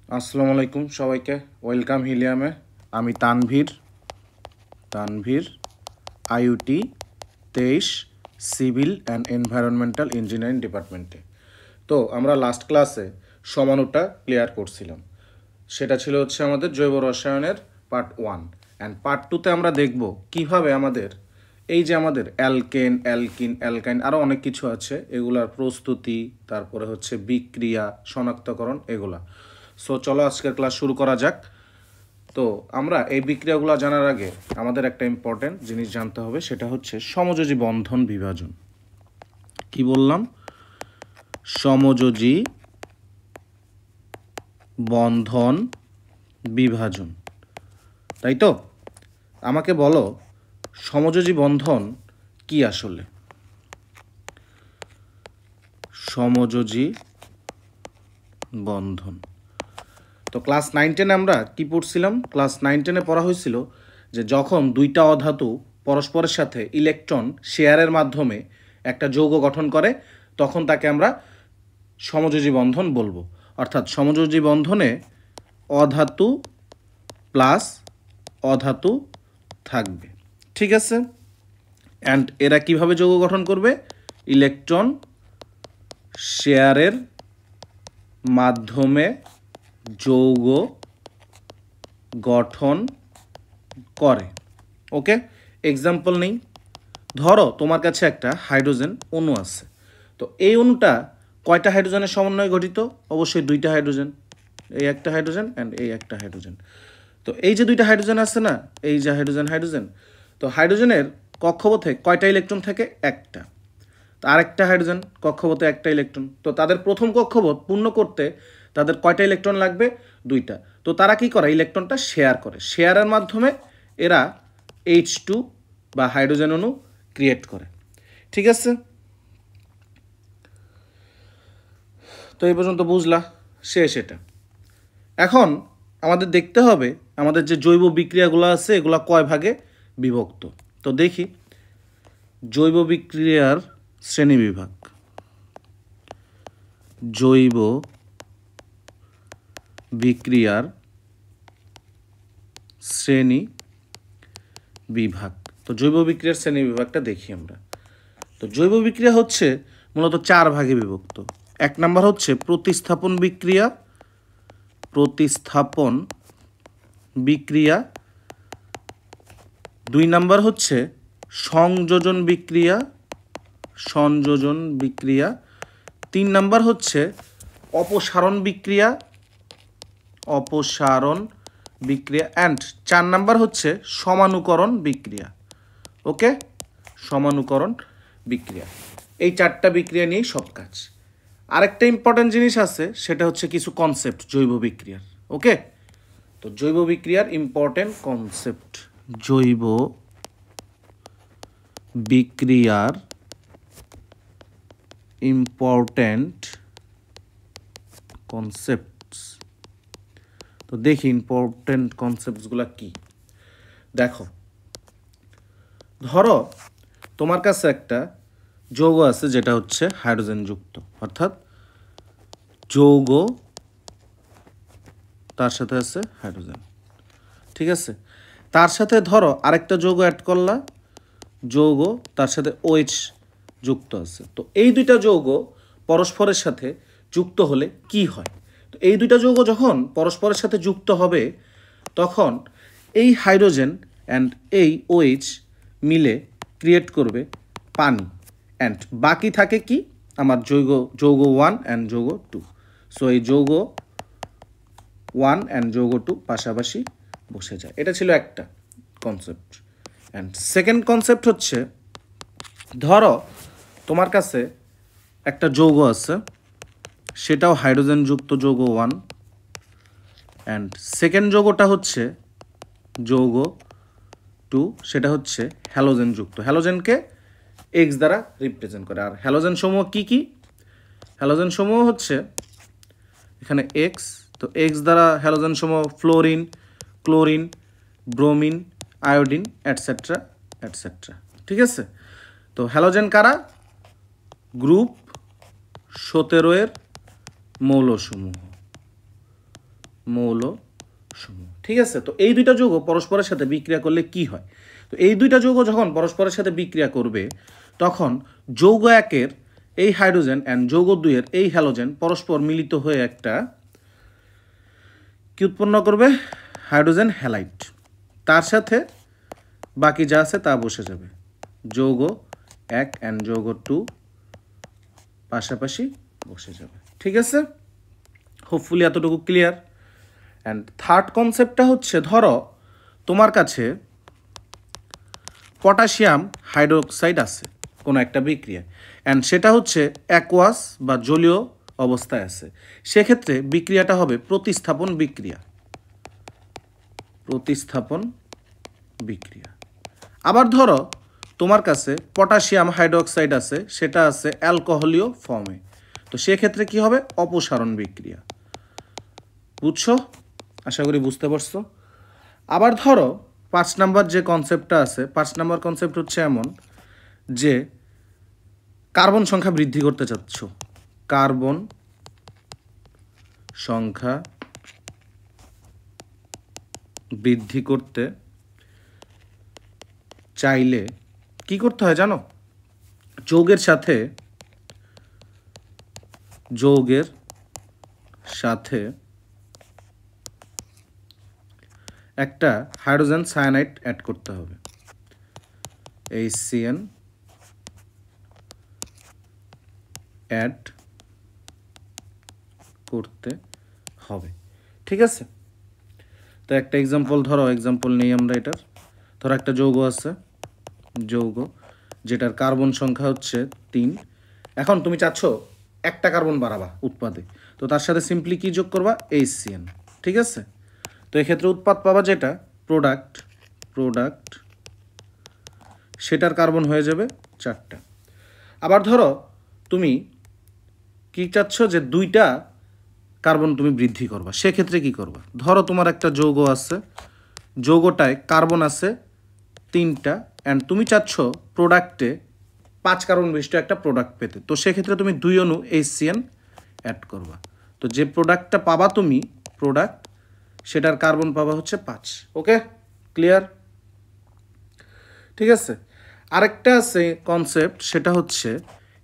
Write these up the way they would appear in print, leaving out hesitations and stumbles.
আসসালামু আলাইকুম সবাইকে, ওয়েলকাম হিলিয়ামে। আমি Tanvir IUT 23 civil and environmental engineering ডিপার্টমেন্টে। তো আমরা লাস্ট ক্লাসে সমাণুটা ক্লিয়ার করছিলাম। সেটা ছিল হচ্ছে আমাদের জৈব রসায়নের পার্ট 1 অ্যান্ড পার্ট 2তে আমরা দেখব কিভাবে আমাদের এই যে আমাদের অ্যালকেন, অ্যালকাইন আরও অনেক কিছু আছে, এগুলার প্রস্তুতি, তারপরে হচ্ছে বিক্রিয়া, শনাক্তকরণ, এগুলা। সো চলো আজকের ক্লাস শুরু করা যাক। তো আমরা এই বিক্রিয়াগুলো জানার আগে আমাদের একটা ইম্পর্টেন্ট জিনিস জানতে হবে, সেটা হচ্ছে সমযোজী বন্ধন বিভাজন। কি বললাম? সমযোজী বন্ধন বিভাজন, তাই তো? আমাকে বলো সমযোজী বন্ধন কি আসলে? সমযোজী বন্ধন, তো ক্লাস 9-10 আমরা কি পড়ছিলাম? ক্লাস 9-10 পড়া হয়েছিল যে যখন দুইটা অধাতু পরস্পরের সাথে ইলেকট্রন শেয়ারের মাধ্যমে একটা যৌগ গঠন করে, তখন তাকে আমরা সমযোজী বন্ধন বলবো। অর্থাৎ সমযোজী বন্ধনে অধাতু প্লাস অধাতু থাকবে, ঠিক আছে? অ্যান্ড এরা কিভাবে যৌগ গঠন করবে? ইলেকট্রন শেয়ারের মাধ্যমে যৌগ গঠন করে। ওকে, এক্সাম্পল নেই। ধরো তোমার কাছে একটা হাইড্রোজেন অণু আছে। তো এই অণুটা কয়টা হাইড্রোজেনের সমন্বয়ে গঠিত? অবশ্যই দুইটা হাইড্রোজেন, এই একটা হাইড্রোজেন অ্যান্ড এই একটা হাইড্রোজেন। তো এই যে দুইটা হাইড্রোজেন আছে না, এই যে হাইড্রোজেন, তো হাইড্রোজেনের কক্ষপথে কয়টা ইলেকট্রন থাকে? একটা। তো আরেকটা হাইড্রোজেন কক্ষপথে একটা ইলেকট্রন। তো তাদের প্রথম কক্ষপথ পূর্ণ করতে তাদের কয়টা ইলেকট্রন লাগবে? দুইটা। তো তারা কি করে? ইলেকট্রনটা শেয়ার করে। শেয়ারের মাধ্যমে এরা H2 বা হাইড্রোজেন অণু ক্রিয়েট করে, ঠিক আছে? তো এই পর্যন্ত বুঝলা? শেষ এটা। এখন আমাদের দেখতে হবে আমাদের যে জৈব বিক্রিয়াগুলো আছে এগুলো কয় ভাগে বিভক্ত। তো দেখি জৈব বিক্রিয়ার শ্রেণীবিভাগ। জৈব বিক্রিয়ার শ্রেণী বিভাগ। তো জৈব বিক্রিয়ার শ্রেণী বিভাগটা দেখি আমরা। তো জৈব বিক্রিয়া হচ্ছে মূলত 4 ভাগে বিভক্ত। 1 নাম্বার হচ্ছে প্রতিস্থাপন বিক্রিয়া, প্রতিস্থাপন বিক্রিয়া। 2 নাম্বার হচ্ছে সংযোজন বিক্রিয়া, সংযোজন বিক্রিয়া। 3 নাম্বার হচ্ছে অপসারণ বিক্রিয়া, অপসারণ বিক্রিয়া। অ্যান্ড 4 নাম্বার হচ্ছে সমানুকরণ বিক্রিয়া। ওকে, সমানুকরণ বিক্রিয়া। এই 4টা বিক্রিয়া নিয়েই সব কাজ। আরেকটা ইম্পর্টেন্ট জিনিস আছে, সেটা হচ্ছে কিছু কনসেপ্ট জৈব বিক্রিয়ার। ওকে, তো জৈব বিক্রিয়ার ইম্পর্টেন্ট কনসেপ্ট। জৈব বিক্রিয়ার ইম্পর্টেন্ট কনসেপ্টস। তো দেখি ইম্পর্টেন্ট কনসেপ্টসগুলো কি। দেখো, ধরো তোমার কাছে একটা যৌগ আছে যেটা হচ্ছে হাইড্রোজেন যুক্ত, অর্থাৎ যৌগ তার সাথে আছে হাইড্রোজেন, ঠিক আছে? তার সাথে ধরো আরেকটা যৌগ অ্যাড করলা, যৌগ তার সাথে OH যুক্ত আছে। তো এই দুইটা যৌগ পরস্পরের সাথে যুক্ত হলে কি হয়? তো এই দুইটা যৌগ যখন পরস্পরের সাথে যুক্ত হবে, তখন এই হাইড্রোজেন অ্যান্ড এই OH মিলে ক্রিয়েট করবে পানি। অ্যান্ড বাকি থাকে কি? আমার যৌগ 1 অ্যান্ড যৌগ 2। সো এই যৌগ 1 অ্যান্ড যৌগ 2 পাশাপাশি বসে যায়। এটা ছিল একটা কনসেপ্ট। অ্যান্ড সেকেন্ড কনসেপ্ট হচ্ছে, ধরো তোমার কাছে একটা যৌগ আছে, সেটাও হাইড্রোজেন যুক্ত যৌগ 1, অ্যান্ড সেকেন্ড যৌগটা হচ্ছে যৌগ 2, সেটা হচ্ছে হ্যালোজেন যুক্ত। হ্যালোজেনকে X দ্বারা রিপ্রেজেন্ট করে। আর হ্যালোজেন সমূহ কি কি? হ্যালোজেন সমূহ হচ্ছে এখানে X। তো X দ্বারা হ্যালোজেন সমূহ fluorine, chlorine, bromine, iodine, etcetera etcetera, ঠিক আছে? তো হ্যালোজেন কারা? গ্রুপ 17 এর মৌলসমূহ। মৌল সমূহ। ঠিক আছে, তো এই দুইটা যৌগ পরস্পরের সাথে বিক্রিয়া করলে কি হয়? তো এই দুইটা যৌগ যখন পরস্পরের সাথে বিক্রিয়া করবে তখন যৌগ একের এই হাইড্রোজেন অ্যান্ড যৌগ দুইয়ের এই হ্যালোজেন পরস্পর মিলিত হয়ে একটা কি উৎপন্ন করবে? Hydrogen halide. তার সাথে বাকি যা আছে তা বসে যাবে। যৌগ এক অ্যান্ড যৌগ টু পাশাপাশি বসে যাবে। ঠিক আছে, হোপফুলি এতটুকু ক্লিয়ার। অ্যান্ড থার্ড কনসেপ্টটা হচ্ছে, ধরো তোমার কাছে পটাশিয়াম হাইড্রোক্সাইড আছে কোনো একটা বিক্রিয়া, অ্যান্ড সেটা হচ্ছে অ্যাকোয়াস বা জলীয় অবস্থায় আছে। সেক্ষেত্রে বিক্রিয়াটা হবে প্রতিস্থাপন বিক্রিয়া। প্রতিস্থাপন বিক্রিয়া। আবার ধরো তোমার কাছে পটাশিয়াম হাইড্রোক্সাইড আছে, সেটা আছে অ্যালকোহলীয় ফর্মে, তো সেক্ষেত্রে কি হবে? অপসারণ বিক্রিয়া। বুঝছো? আশা করি বুঝতে পারছো। আবার ধরো 5 নাম্বার যে কনসেপ্টটা আছে, 5 নাম্বার কনসেপ্ট হচ্ছে এমন যে কার্বন সংখ্যা বৃদ্ধি করতে চাচ্ছ। কার্বন সংখ্যা বৃদ্ধি করতে চাইলে কি করতে হয় জানো? যৌগের সাথে একটা হাইড্রোজেন সায়ানাইড অ্যাড করতে হবে। HCN অ্যাড করতে হবে। ঠিক আছে, তো একটা এক্সাম্পল ধরো, এক্সাম্পল নেই আমরা এটার। ধরো একটা যৌগ আছে, যৌগ যেটার কার্বন সংখ্যা হচ্ছে 3। এখন তুমি চাচ্ছ একটা কার্বন বাড়াবা উৎপাদে, তো তার সাথে সিম্পলি কি যোগ করবা? HCN। ঠিক আছে, তো এক্ষেত্রে উৎপাদ পাবা যেটা প্রোডাক্ট সেটার কার্বন হয়ে যাবে 4টা। আবার ধরো তুমি কি চাচ্ছ যে 2টা কার্বন তুমি বৃদ্ধি করবা, সেক্ষেত্রে কি করবা? ধরো তোমার একটা যৌগ আছে, যৌগটায় কার্বন আছে 3টা, অ্যান্ড তুমি চাচ্ছ প্রোডাক্টে 5 কার্বন বিশিষ্ট একটা প্রোডাক্ট পেতে, তো সেক্ষেত্রে তুমি 2 অণু HCN অ্যাড করবা। তো যে প্রোডাক্টটা পাবা তুমি, প্রোডাক্ট, সেটার কার্বন পাবা হচ্ছে 5। ওকে, ক্লিয়ার? ঠিক আছে, আরেকটা আছে কনসেপ্ট, সেটা হচ্ছে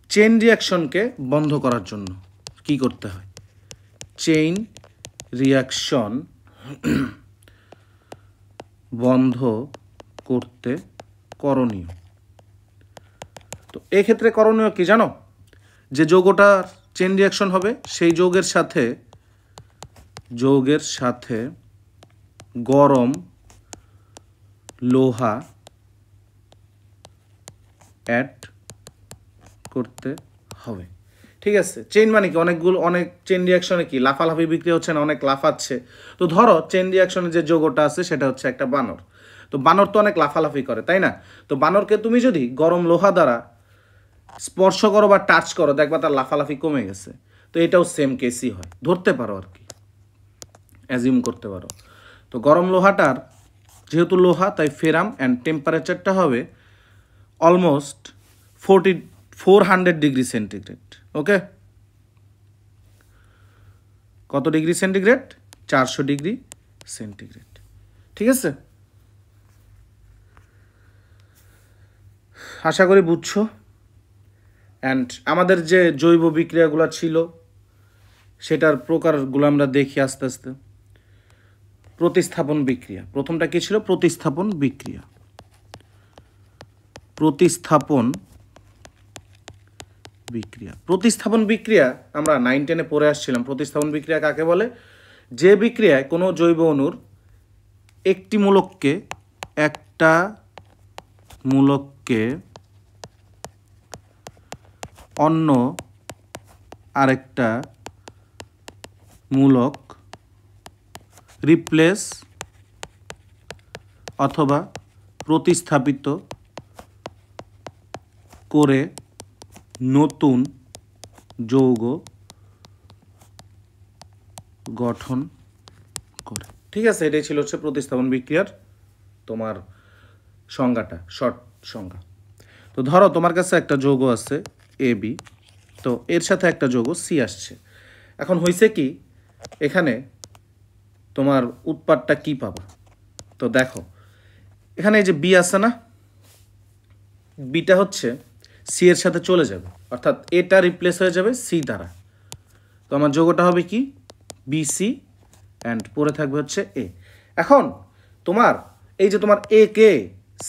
চেইন রিয়াকশনকে বন্ধ করার জন্য কি করতে হয়? চেইন রিয়াকশন বন্ধ করতে করণীয়। তো এক্ষেত্রে করণীয় কি জানো? যে যৌগটার চেইন রিয়াকশন হবে সেই যৌগের সাথে গরম লোহা অ্যাড করতে হবে। ঠিক আছে, চেইন মানে কি? অনেক চেইন রিয়াকশনে কি লাফালাফি বিক্রি হচ্ছে না, অনেক লাফাচ্ছে। তো ধরো চেইন রিয়াকশনে যে যৌগটা আছে সেটা হচ্ছে একটা বানর। তো বানর তো অনেক লাফালাফি করে, তাই না? তো বানরকে তুমি যদি গরম লোহা দ্বারা স্পর্শ করো বা টাচ করো, দেখবা তার লাফালাফি কমে গেছে। তো এটাও সেম কেসই হয়, ধরতে পারো আর কি, অ্যাজিউম করতে পারো। তো গরম লোহাটার যেহেতু লোহা, তাই ফেরাম, অ্যান্ড টেম্পারেচারটা হবে অলমোস্ট 400 ডিগ্রি সেন্টিগ্রেড। ওকে, কত ডিগ্রি সেন্টিগ্রেড? 400 degree centigrade. ঠিক আছে, আশা করি বুঝছো। অ্যান্ড আমাদের যে জৈব বিক্রিয়াগুলো ছিল সেটার প্রকারগুলো আমরা দেখি আস্তে আস্তে। প্রতিস্থাপন বিক্রিয়া, প্রথমটা কি ছিল? প্রতিস্থাপন বিক্রিয়া। প্রতিস্থাপন বিক্রিয়া আমরা 9-10-এ পড়ে আসছিলাম। প্রতিস্থাপন বিক্রিয়া কাকে বলে? যে বিক্রিয়ায় কোনো জৈব অণুর একটা মূলককে অন্য আরেকটা মূলক রিপ্লেস অথবা প্রতিস্থাপিত করে নতুন যৌগ গঠন করে। ঠিক আছে, এটাই ছিল হচ্ছে প্রতিস্থাপন বিক্রিয়ার তোমার সংজ্ঞাটা, শর্ট সংজ্ঞা। তো ধরো তোমার কাছে একটা যৌগ আছে AB, তো এর সাথে একটা যৌগ C আসছে। এখন হয়েছে কি, এখানে তোমার উৎপাদটা কি পাবা। তো দেখো এখানে এই যে বি আছে না, বিটা হচ্ছে সি এর সাথে চলে যাবে, অর্থাৎ এটা রিপ্লেস হয়ে যাবে সি দ্বারা। তো আমার যোগটা হবে কি বিসি অ্যান্ড পরে থাকবে হচ্ছে এ। এখন তোমার এই যে তোমার এ কে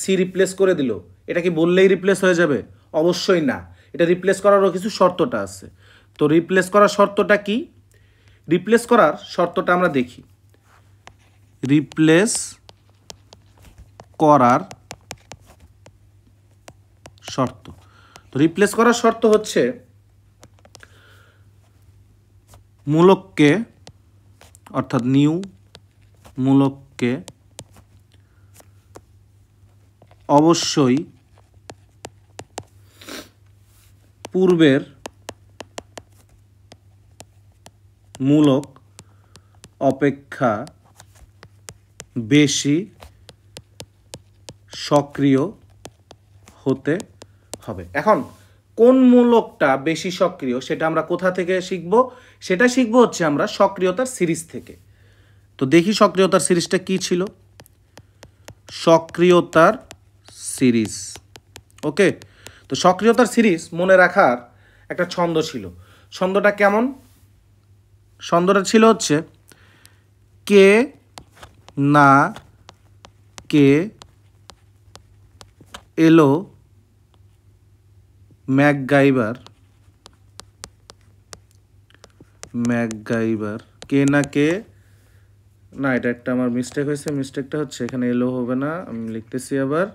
সি রিপ্লেস করে দিল, এটা কি বললেই রিপ্লেস হয়ে যাবে? অবশ্যই না, এটা রিপ্লেস করারও কিছু শর্তটা আছে। তো রিপ্লেস করার শর্তটা কি? রিপ্লেস করার শর্তটা আমরা দেখি। রিপ্লেস করার শর্ত, তো রিপ্লেস করার শর্ত হচ্ছে মূলককে অর্থাৎ নিউ মূলককে অবশ্যই পূর্বের মূলক অপেক্ষা বেশি সক্রিয় হতে হবে। এখন কোন মূলকটা বেশি সক্রিয় সেটা আমরা কোথা থেকে শিখব? সেটা শিখব হচ্ছে আমরা সক্রিয়তার সিরিজ থেকে। তো দেখি সক্রিয়তার সিরিজটা কি ছিল। সক্রিয়তার সিরিজ, ওকে। তো সক্রিয়তার সিরিজ মনে রাখার একটা ছন্দ ছিল। ছন্দটা কেমন? ছন্দটা ছিল হচ্ছে কে না কে এলো ম্যাকগাইভার কে না কে, না এটা একটা আমার মিস্টেক হয়েছে, মিস্টেকটা হচ্ছে এখানে এলো হবে না, আমি লিখতেছি আবার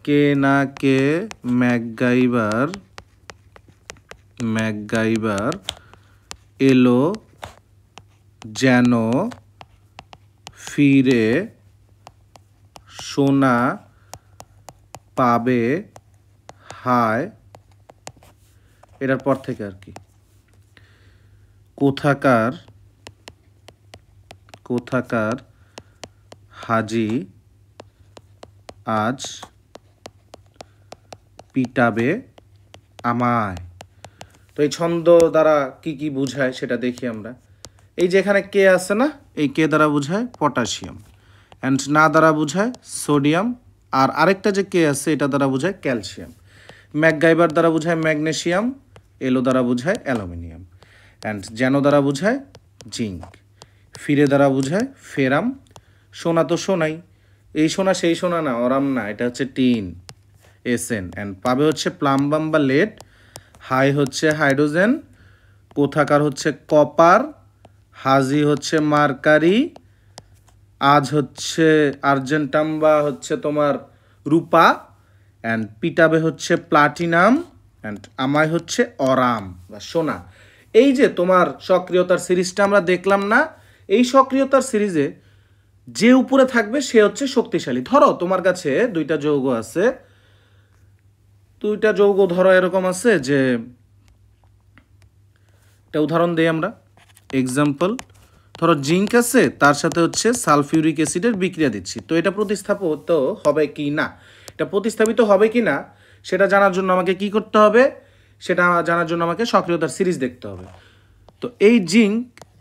কে না কে ম্যাকগাইভার এলো যেন ফিরে সোনা পাবে হায়, এটার পর থেকে আর কি কোথাকার হাজি আজ পিটাবে আমায়। তো এই ছন্দ দ্বারা কি কি বোঝায় সেটা দেখি আমরা। এই যে এখানে কে আছে না, এই কে দ্বারা বোঝায় পটাশিয়াম, অ্যান্ড না দ্বারা বোঝায় সোডিয়াম, আর আরেকটা যে কে আছে এটা দ্বারা বোঝায় ক্যালসিয়াম। ম্যাকগাইভার দ্বারা বোঝায় ম্যাগনেসিয়াম, এলো দ্বারা বোঝায় অ্যালুমিনিয়াম, অ্যান্ড যেন দ্বারা বোঝায় জিঙ্ক, ফিরে দ্বারা বোঝায় ফেরাম, সোনা তো সোনাই, এই সোনা সেই সোনা না, অরাম না, এটা হচ্ছে টিন এসএন, অ্যান্ড পাবে হচ্ছে প্লাম্বাম বা লেড, হাই হচ্ছে হাইড্রোজেন, কোথাকার হচ্ছে কপার, হাজি হচ্ছে মার্কারি, আজ হচ্ছে আর্জেন্টাম বা হচ্ছে তোমার রূপা, অ্যান্ড পিটাবে হচ্ছে প্লাটিনাম, অ্যান্ড আমায় হচ্ছে অরাম বা সোনা। এই যে তোমার সক্রিয়তার সিরিজটা আমরা দেখলাম না, এই সক্রিয়তার সিরিজে যে উপরে থাকবে সে হচ্ছে শক্তিশালী। ধরো তোমার কাছে দুইটা যৌগ আছে, দুইটা যৌগ ধরো এরকম আছে যে, একটা উদাহরণ দেই আমরা, এক্সাম্পল ধরো জিঙ্ক আছে, তার সাথে হচ্ছে সালফিউরিক অ্যাসিডের বিক্রিয়া দিচ্ছি। তো এটা প্রতিস্থাপিত হবে কি না, এটা প্রতিস্থাপিত হবে কি না সেটা জানার জন্য আমাকে কি করতে হবে, সেটা জানার জন্য আমাকে সক্রিয়তার সিরিজ দেখতে হবে। তো এই জিঙ্ক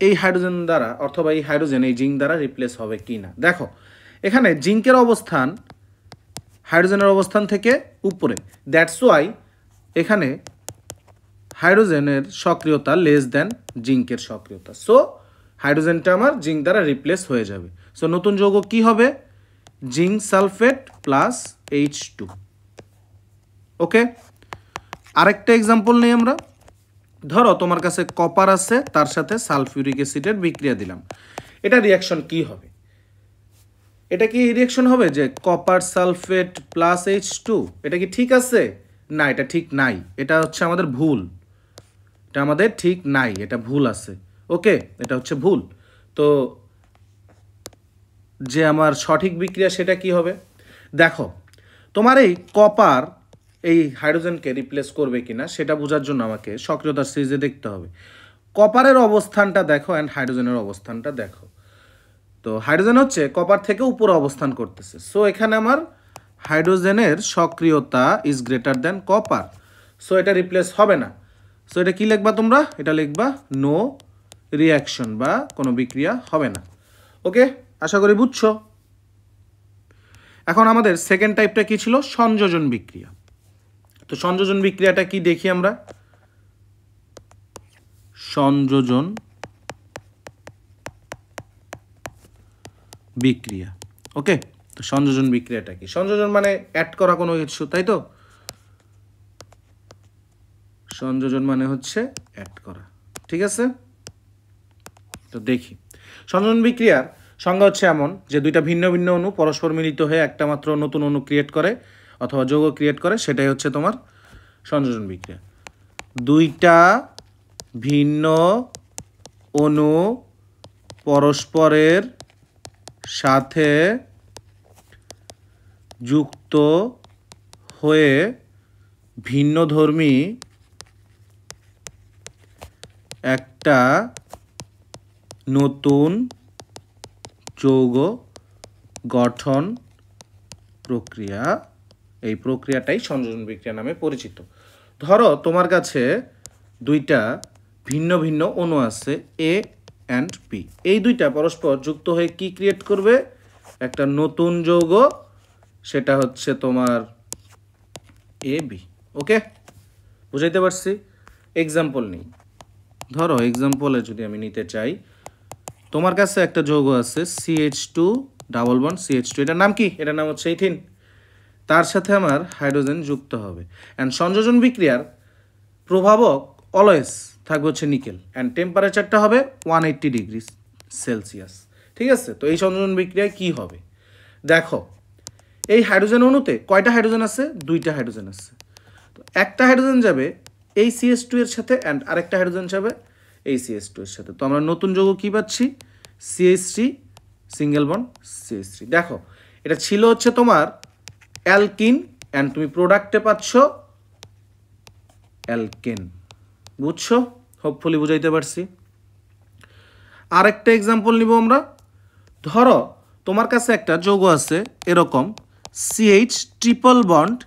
এই হাইড্রোজেন দ্বারা অথবা এই হাইড্রোজেন এই জিঙ্ক দ্বারা রিপ্লেস হবে কি না। দেখো এখানে জিঙ্কের অবস্থান হাইড্রোজেনের অবস্থান থেকে উপরে, দ্যাটস ওয়াই এখানে হাইড্রোজেনের সক্রিয়তা লেস দেন জিঙ্কের সক্রিয়তা। সো হাইড্রোজেনটা আমার জিঙ্ক দ্বারা রিপ্লেস হয়ে যাবে। সো নতুন যৌগ কি হবে? Zinc sulphate plus H2। ওকে, আরেকটা এক্সাম্পল নেই আমরা। ধরো তোমার কাছে কপার আছে, তার সাথে সালফিউরিক অ্যাসিডের বিক্রিয়া দিলাম, এটা রিয়াকশন কি হবে? এটা কি রিয়াকশন হবে যে কপার সালফেট প্লাস H2? এটা কি ঠিক আছে? না, এটা ঠিক নাই, এটা হচ্ছে আমাদের ভুল, এটা আমাদের ঠিক নাই, এটা ভুল আছে। ওকে, এটা হচ্ছে ভুল। তো যে আমার সঠিক বিক্রিয়া সেটা কি হবে? দেখো তোমার এই কপার এই হাইড্রোজেনকে রিপ্লেস করবে কিনা সেটা বোঝার জন্য আমাকে সক্রিয়তার সিরিজে দেখতে হবে। কপারের অবস্থানটা দেখো অ্যান্ড হাইড্রোজেনের অবস্থানটা দেখো। তো হাইড্রোজেন হচ্ছে কপার থেকে উপরে অবস্থান করতেছে, সো এখানে আমার হাইড্রোজেনের সক্রিয়তা is greater than copper, so এটা রিপ্লেস হবে না। সো এটা কি লিখবা তোমরা? এটা লিখবা নো রিয়াকশন বা কোনো বিক্রিয়া হবে না। ওকে, আশা করি বুঝছো। এখন আমাদের সেকেন্ড টাইপটা কি ছিল? সংযোজন বিক্রিয়া। তো সংযোজন বিক্রিয়াটা কি দেখি আমরা। সংযোজন বিক্রিয়া। ওকে, তো সংযোজন বিক্রিয়াটা কি? সংযোজন মানে অ্যাড করা কোনো কিছু, তাই তো? সংযোজন মানে হচ্ছে অ্যাড করা, ঠিক আছে? তো দেখি, সংযোজন বিক্রিয়ার সংজ্ঞা হচ্ছে এমন যে দুইটা ভিন্ন ভিন্ন অণু পরস্পর মিলিত হয়ে একটা মাত্র নতুন অণু ক্রিয়েট করে অথবা যৌগ ক্রিয়েট করে, সেটাই হচ্ছে তোমার সংযোজন বিক্রিয়া। দুইটা ভিন্ন অণু পরস্পরের সাথে যুক্ত হয়ে ভিন্নধর্মী একটা নতুন যৌগ গঠন প্রক্রিয়া, এই প্রক্রিয়াটাই সংযোজন বিক্রিয়া নামে পরিচিত। ধরো তোমার কাছে দুইটা ভিন্ন ভিন্ন অণু আছে এ অ্যান্ড বি, এই দুইটা পরস্পর যুক্ত হয়ে কি ক্রিয়েট করবে? একটা নতুন যৌগ, সেটা হচ্ছে তোমার এ বি। ওকে, বুঝাইতে পারছি? এক্সাম্পল নেই, ধরো এক্সাম্পলে যদি আমি নিতে চাই, তোমার কাছে একটা যৌগ আছে CH2 ডাবল বন্ড CH2, এটার নাম কি? এটার নাম হচ্ছে ইথিন। তার সাথে আমার হাইড্রোজেন যুক্ত হবে, অ্যান্ড সংযোজন বিক্রিয়ার প্রভাবক অলওয়েজ থাকবে হচ্ছে নিকেল, অ্যান্ড টেম্পারেচারটা হবে 180 ডিগ্রি সেলসিয়াস। ঠিক আছে, তো এই সংযোজন বিক্রিয়ায় কি হবে দেখো। এই হাইড্রোজেন অণুতে কয়টা হাইড্রোজেন আছে? দুইটা হাইড্রোজেন আছে। তো একটা হাইড্রোজেন যাবে এই CH2 এর সাথে, অ্যান্ড আরেকটা হাইড্রোজেন যাবে এই CH2 এর সাথে। তো আমরা নতুন যৌগ কি পাচ্ছি? CH3 single bond CH3। দেখো, এটা ছিল হচ্ছে তোমার অ্যালকিন, অ্যান্ড তুমি প্রোডাক্টে পাচ্ছ অ্যালকেন। বুঝছো? হোপফুলি বুঝাইতে পারছি। আরেকটা এক্সাম্পল নিব আমরা। ধরো তোমার কাছে একটা যৌগ আছে এরকম CH ট্রিপল বন্ড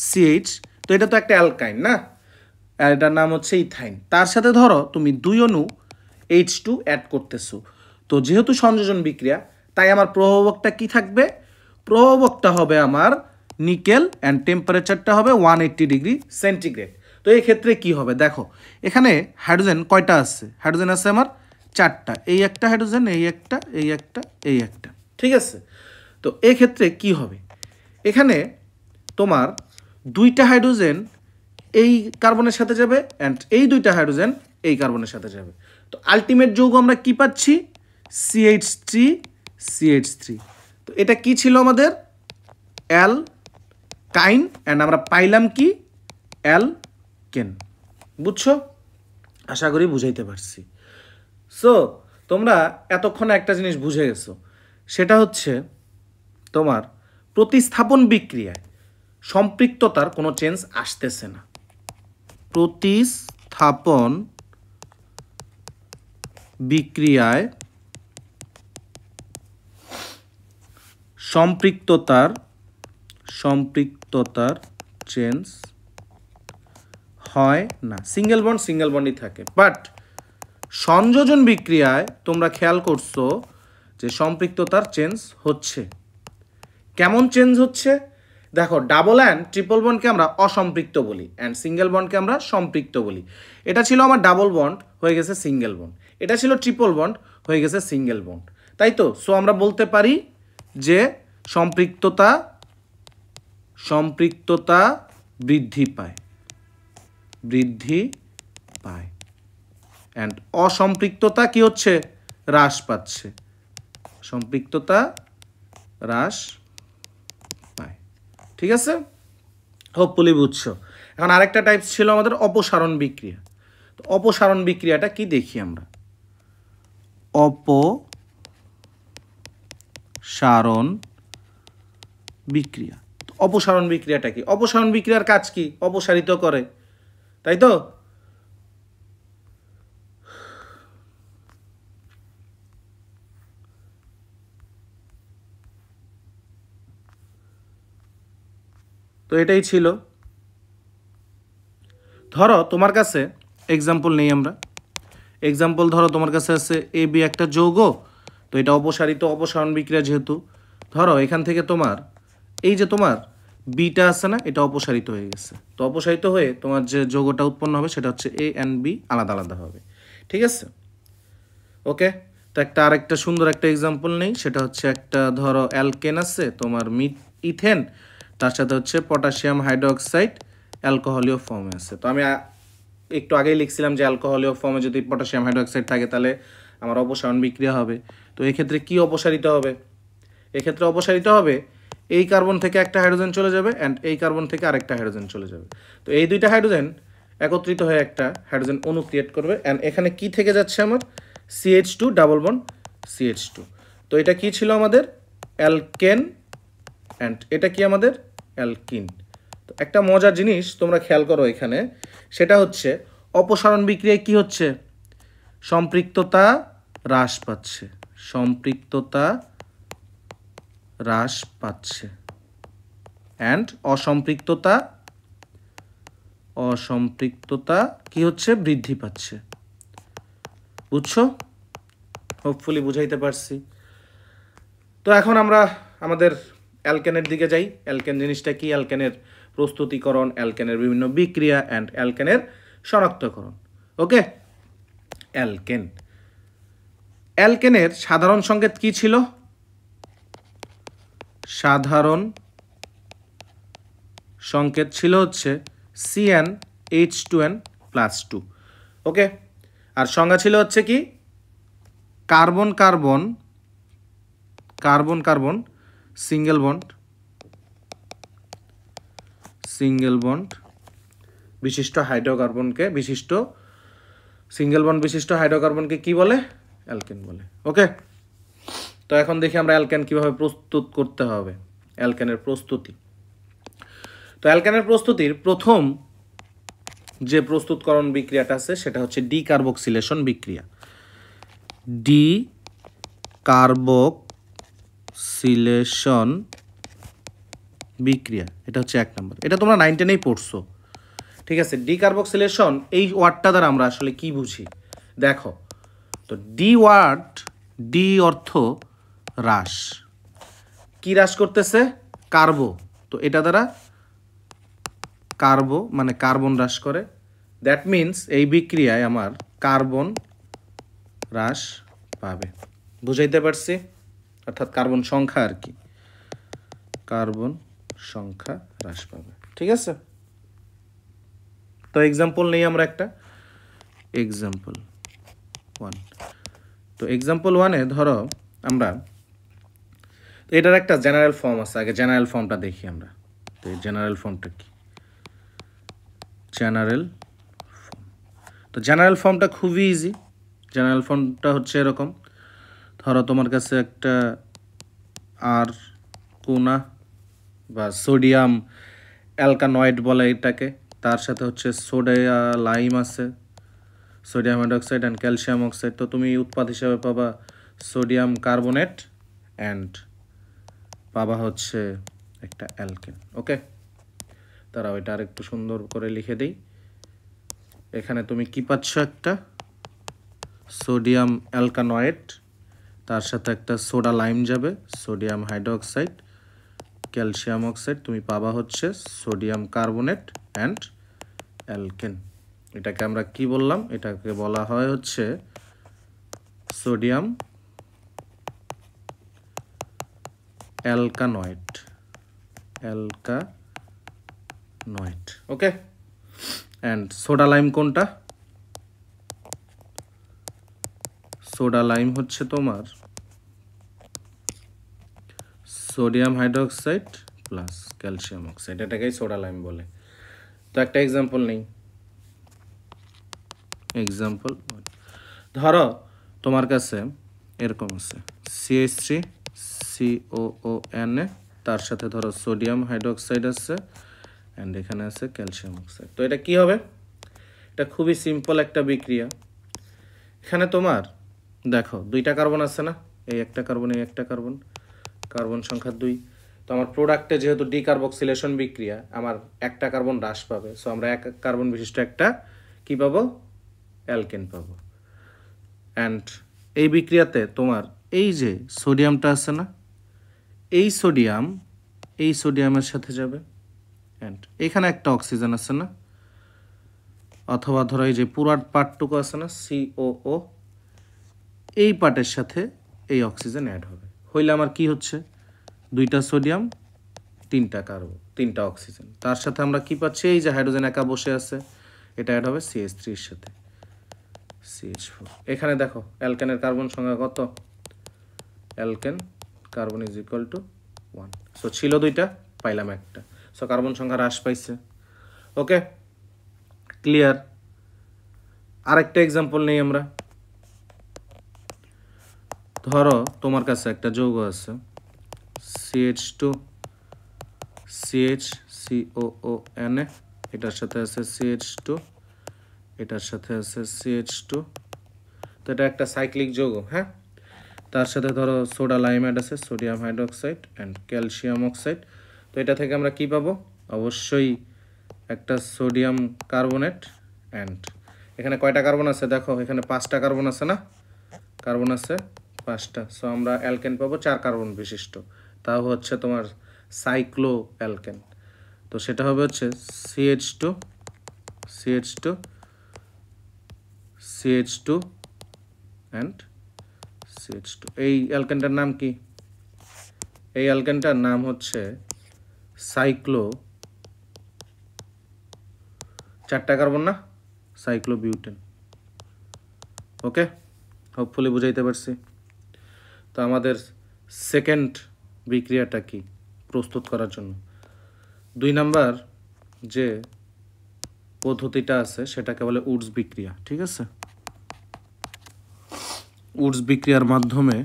CH, তো এটা তো একটা অ্যালকাইন না, এটার নাম হচ্ছে ইথাইন। তার সাথে ধরো তুমি দুই অণু H2 অ্যাড করতেছো। তো যেহেতু সংযোজন বিক্রিয়া, তাই আমার প্রভাবকটা কি থাকবে? প্রভাবকটা হবে আমার নিকেল, অ্যান্ড টেম্পারেচারটা হবে 180 ডিগ্রি সেন্টিগ্রেড। তো এই ক্ষেত্রে কি হবে দেখো, এখানে হাইড্রোজেন কয়টা আছে? হাইড্রোজেন আছে আমার চারটা, এই একটা হাইড্রোজেন, এই একটা, এই একটা, এই একটা। ঠিক আছে, তো এই ক্ষেত্রে কি হবে? এখানে তোমার দুইটা হাইড্রোজেন এই কার্বনের সাথে যাবে, অ্যান্ড এই দুইটা হাইড্রোজেন এই কার্বনের সাথে যাবে। তো আলটিমেট যৌগ আমরা কি পাচ্ছি? CH3। তো এটা কি ছিল আমাদের? অ্যালকাইন, অ্যান্ড আমরা পাইলাম কি? অ্যালকেন। বুঝছো? আশা করি বুঝাইতে পারছি। সো তোমরা এতক্ষণে একটা জিনিস বুঝে গেছো, সেটা হচ্ছে তোমার প্রতিস্থাপন বিক্রিয়ায় সম্পৃক্ততার কোনো চেঞ্জ আসতেছে না। প্রতিস্থাপন বিক্রিয়ায় সম্পৃক্ততার চেঞ্জ হয় না, সিঙ্গেল বন্ডই থাকে। বাট সংযোজন বিক্রিয়ায় তোমরা খেয়াল করছো যে সম্পৃক্ততার চেঞ্জ হচ্ছে। কেমন চেঞ্জ হচ্ছে দেখো, ডাবল অ্যান্ড ট্রিপল বন্ডকে আমরা অসম্পৃক্ত বলি, অ্যান্ড সিঙ্গেল বন্ডকে আমরা সম্পৃক্ত বলি। এটা ছিল আমার ডাবল বন্ড, হয়ে গেছে সিঙ্গেল বন্ড। এটা ছিল ট্রিপল বন্ড, হয়ে গেছে সিঙ্গেল বন্ড, তাই তো? সো আমরা বলতে পারি যে সম্পৃক্ততা বৃদ্ধি পায়, অ্যান্ড অসম্পৃক্ততা কি হচ্ছে? হ্রাস পাচ্ছে। সম্পৃক্ততা হ্রাস পায়। ঠিক আছে, হোপফুলি বুঝছো। এখন আরেকটা টাইপ ছিল আমাদের অপসারণ বিক্রিয়া। তো অপসারণ বিক্রিয়াটা কি দেখি আমরা। অপসারণ বিক্রিয়া, তো অপসারণ বিক্রিয়াটা কি? অপসারণ বিক্রিয়ার কাজ কি? অপসারিত করে, তাই তো? তো এটাই ছিল। ধরো তোমার কাছে এক্সাম্পল নেই আমরা। এক্সাম্পল ধরো তোমার কাছে আছে AB একটা যৌগ, তো এটা অপসারিত অপসারণ বিক্রিয়া যেহেতু, ধরো এখান থেকে তোমার এই যে তোমার বিটা আছে না, এটা অপসারিত হয়ে গেছে। তো অপসারিত হয়ে তোমার যে যৌগটা উৎপন্ন হবে সেটা হচ্ছে এ অ্যান্ড বি আলাদা আলাদা হবে। ঠিক আছে, ওকে। তো আরেকটা সুন্দর একটা এক্সাম্পল নেই, সেটা হচ্ছে একটা ধরো অ্যালকেন আছে তোমার ইথেন, তার সাথে হচ্ছে পটাশিয়াম হাইড্রোক্সাইড অ্যালকোহলীয় ফর্মে আছে। তো আমি একটু আগেই লিখছিলাম যে অ্যালকোহলীয় ফর্মে যদি পটাশিয়াম হাইড্রোক্সাইড থাকে তাহলে আমার অপসারণ বিক্রিয়া হবে। তো এক্ষেত্রে কি অপসারিত হবে? এক্ষেত্রে অপসারিত হবে এই কার্বন থেকে একটা হাইড্রোজেন চলে যাবে অ্যান্ড এই কার্বন থেকে আরেকটা হাইড্রোজেন চলে যাবে। তো এই দুইটা হাইড্রোজেন একত্রিত হয়ে একটা হাইড্রোজেন অণু ক্রিয়েট করবে অ্যান্ড এখানে কি থেকে যাচ্ছে আমার CH2 ডাবল বন্ড CH2। তো এটা কি ছিল আমাদের অ্যালকেন অ্যান্ড এটা কি আমাদের অ্যালকিন। তো একটা মজার জিনিস তোমরা খেয়াল করো এখানে, সেটা হচ্ছে অপসারণ বিক্রিয়ায় কি হচ্ছে, সম্পৃক্ততা হ্রাস পাচ্ছে, সম্পৃক্ততা হ্রাস পাচ্ছে অ্যান্ড অসম্পৃক্ততা কি হচ্ছে, বৃদ্ধি পাচ্ছে। বুঝছো? হোপফুলি বুঝাইতে পারছি। তো এখন আমরা আমাদের অ্যালকেনের দিকে যাই। অ্যালকেন জিনিসটা কি, অ্যালকেনের প্রস্তুতিকরণ, অ্যালকেনের বিভিন্ন বিক্রিয়া অ্যান্ড অ্যালকেনের শনাক্তকরণ। ওকে, অ্যালকেনের সাধারণ সংকেত কি ছিল? সাধারণ সংকেত ছিল হচ্ছে CnH2n+2। ওকে, আর সংজ্ঞা ছিল হচ্ছে কি, carbon carbon carbon carbon single bond বিশিষ্ট হাইড্রোকার্বনকে, সিঙ্গেল বন্ড বিশিষ্ট হাইড্রোকার্বনকে কি বলে? অ্যালকেন বলে। ওকে, তো এখন দেখি আমরা অ্যালকেন কিভাবে প্রস্তুত করতে হবে, অ্যালকেনের প্রস্তুতি। তো অ্যালকেনের প্রস্তুতির প্রথম যে প্রস্তুতকরণ বিক্রিয়াটা আছে সেটা হচ্ছে ডিকার্বক্সিলেশন বিক্রিয়া। ডিকার্বক্সিলেশন বিক্রিয়া, এটা হচ্ছে 1 নম্বর। এটা তোমরা 9 10-এই পড়ছো। ঠিক আছে, ডিকার্বক্সিলেশন এই ওয়ার্ডটা দ্বারা আমরা আসলে কি বুঝি দেখো। তো ডি অর্থ হ্রাস, কি হ্রাস করতেছে? কার্বো। তো এটা দ্বারা কার্বো মানে কার্বন হ্রাস করে। দ্যাট মিনস এই বিক্রিয়ায় আমার কার্বন হ্রাস পাবে। বুঝাইতে পারছি? অর্থাৎ কার্বন সংখ্যা আর কি, কার্বন সংখ্যা হ্রাস পাবে। ঠিক আছে, তো এক্সাম্পল নেই আমরা একটা, এক্সাম্পল 1। তো এক্সাম্পল 1-এ ধরো আমরা, এটার একটা জেনারেল ফর্ম আছে, আগে জেনারেল ফর্মটা দেখি আমরা। তো এই জেনারেল ফর্মটা কি? জেনারেল ফর্ম, তো জেনারেল ফর্মটা খুবই ইজি। জেনারেল ফর্মটা হচ্ছে এরকম, ধরো তোমার কাছে একটা আর কোনা বা সোডিয়াম অ্যালকানয়েড বলে এটাকে, তার সাথে হচ্ছে সোডা লাইম আছে, sodium hydroxide and calcium oxide. তো তুমি উৎপাদ হিসাবে পাবা সোডিয়াম কার্বনেট অ্যান্ড পাবা হচ্ছে একটা অ্যালকেন। ওকে, তারা ওইটা আর একটু সুন্দর করে লিখে দিই। এখানে তুমি কি পাচ্ছ, একটা সোডিয়াম অ্যালকানয়েড, তার সাথে একটা সোডা লাইম যাবে, সোডিয়াম হাইড্রোক্সাইড, ক্যালসিয়াম অক্সাইড, তুমি পাবা হচ্ছে সোডিয়াম কার্বনেট অ্যান্ড অ্যালকেন। এটাকে আমরা কি বললাম? এটাকে বলা হয় হচ্ছে sodium alkanoate. Okay, and soda lime কোনটা? সোডা লাইম হচ্ছে তোমার sodium hydroxide plus calcium oxide, এটাকেই সোডা লাইম বলে। তো একটা এক্সাম্পল নেই, এক্সাম্পল ধরো তোমার কাছে এরকম আছে CH3COON, তার সাথে ধরো সোডিয়াম হাইড্রোক্সাইড আছে অ্যান্ড এখানে আছে ক্যালসিয়াম অক্সাইড। তো এটা কি হবে? এটা খুবই সিম্পল একটা বিক্রিয়া। এখানে তোমার দেখো 2টা কার্বন আছে না, এই একটা কার্বন, এই একটা কার্বন, কার্বন সংখ্যা 2। তো আমার প্রোডাক্টে যেহেতু ডিকার্বক্সিলেশন বিক্রিয়া, আমার একটা কার্বন হ্রাস পাবে। সো আমরা 1 কার্বন বিশিষ্ট একটা কি পাবো? অ্যালকেন পাবো। অ্যান্ড এই বিক্রিয়াতে তোমার এই যে সোডিয়ামটা আছে না, এই সোডিয়ামের সাথে যাবে, অ্যান্ড এখানে একটা অক্সিজেন আছে না, অথবা ধরো এই যে পুরার পার্টটুকু আছে না COO, এই পার্টের সাথে এই অক্সিজেন অ্যাড হবে, হইলে আমার কি হচ্ছে, 2টা সোডিয়াম 3টা কার্বন 3টা অক্সিজেন, তার সাথে আমরা কি পাচ্ছি, এই যে হাইড্রোজেন একা বসে আছে, এটা অ্যাড হবে CH3 এর সাথে CH4। এখানে দেখো অ্যালকেনের কার্বন সংখ্যা কত, alkane carbon is equal to 1, so ছিল 2টা, পাইলাম একটা, সো কার্বন সংখ্যা হ্রাস পাইছে। ওকে, ক্লিয়ার। আরেকটা এক্সাম্পল নেই আমরা, ধরো তোমার কাছে একটা যৌগ আছে CH2 CHCOONA, এটার সাথে আছে CH2, এটার সাথে আছে CH2, তো এটা একটা সাইক্লিক যৌগ। হ্যাঁ, তার সাথে ধরো সোডা লাইমাইড আছে, sodium hydroxide and calcium oxide. তো এটা থেকে আমরা কি পাবো, অবশ্যই একটা সোডিয়াম কার্বনেট, অ্যান্ড এখানে কয়টা কার্বন আছে দেখো, এখানে 5টা কার্বন আছে না, কার্বন আছে 5টা, সো আমরা অ্যালকেন পাবো 4 কার্বন বিশিষ্ট, তাও হচ্ছে তোমার সাইক্লো অ্যালকেন। তো সেটা হবে হচ্ছে CH2 অ্যান্ড CH2। এই অ্যালকেনটার নাম কি, এই অ্যালকেনটার নাম হচ্ছে সাইক্লো, 4টা কার্বন না, সাইক্লোবিউটেন। ওকে, হোপফুলি বুঝাইতে পারছি। তো আমাদের সেকেন্ড বিক্রিয়াটা কি প্রস্তুত করার জন্য, 2 নাম্বার যে পদ্ধতিটা আছে সেটাকে বলে উডস বিক্রিয়া। ঠিক আছে, উডস বিক্রিয়ার মাধ্যমে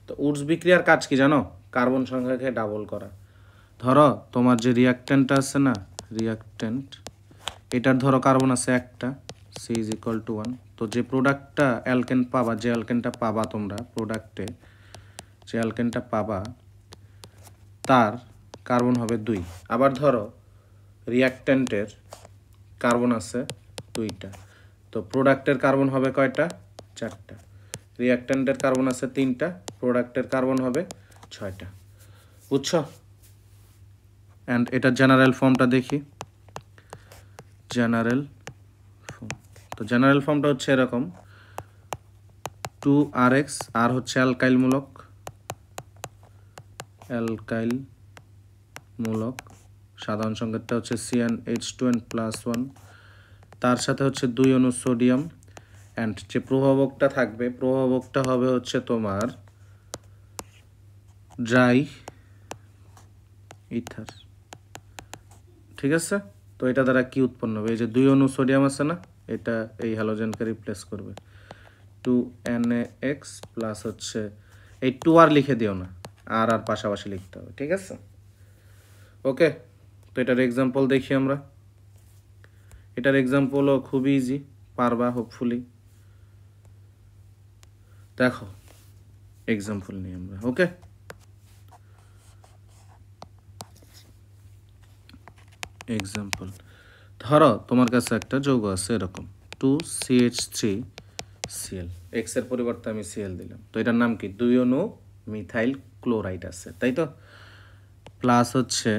তো উডস বিক্রিয়ার কাজ কি জানো, কার্বন সংখ্যাকে ডাবল করা। ধরো তোমার যে রিয়াক্ট্যান্টটা আছে না, রিয়াক্ট্যান্ট, এটার ধরো কার্বন আছে একটা, C ইজ ইকুয়াল টু 1, তো যে প্রোডাক্টটা অ্যালকেন পাবা, যে অ্যালকেনটা পাবা তোমরা প্রোডাক্টে, যে অ্যালকেনটা পাবা তার কার্বন হবে 2। আবার ধরো রিয়াক্ট্যান্টের কার্বন আছে 2টা, তো প্রোডাক্টের কার্বন হবে কয়টা, 4টা, রিয়াক্ট্যান্টের কার্বন আছে 3টা, প্রোডাক্টের কার্বন হবে 6টা। বুঝছো? অ্যান্ড এটার জেনারেল ফর্মটা দেখি, জেনারেল ফর্ম, তো জেনারেল ফর্মটা হচ্ছে এরকম, 2RX, আর হচ্ছে অ্যালকাইল মূলক, সাধারণ সংকেতটা হচ্ছে CnH2n+1, তার সাথে হচ্ছে 2 অণু সোডিয়াম, অ্যান্ড যে প্রভাবকটা থাকবে, প্রভাবকটা হবে হচ্ছে তোমার ড্রাই ইথার। ঠিক আছে, তো এটা দ্বারা কি উৎপন্ন হবে, এই যে 2 অণু সোডিয়াম আছে না, এটা এই হ্যালোজেনকে রিপ্লেস করবে, 2NaX প্লাস হচ্ছে এই 2 আর লিখে দিও না, আর পাশাপাশি লিখতে হবে। ঠিক আছে, ওকে। তো এটার এক্সাম্পল দেখি আমরা, এটার এক্সাম্পলও খুব ইজি, পারবা হোপফুলি। দেখো এক্সাম্পল নিই আমরা। ওকে, এক্সাম্পল, ধরো তোমার কাছে একটা যৌগ আছে এরকম 2CH3Cl, এক্স এর পরিবর্তে আমি Cl দিলাম, তো এটার নাম কি, 2 অণু মিথাইল ক্লোরাইড আছে, তাই তো, প্লাস হচ্ছে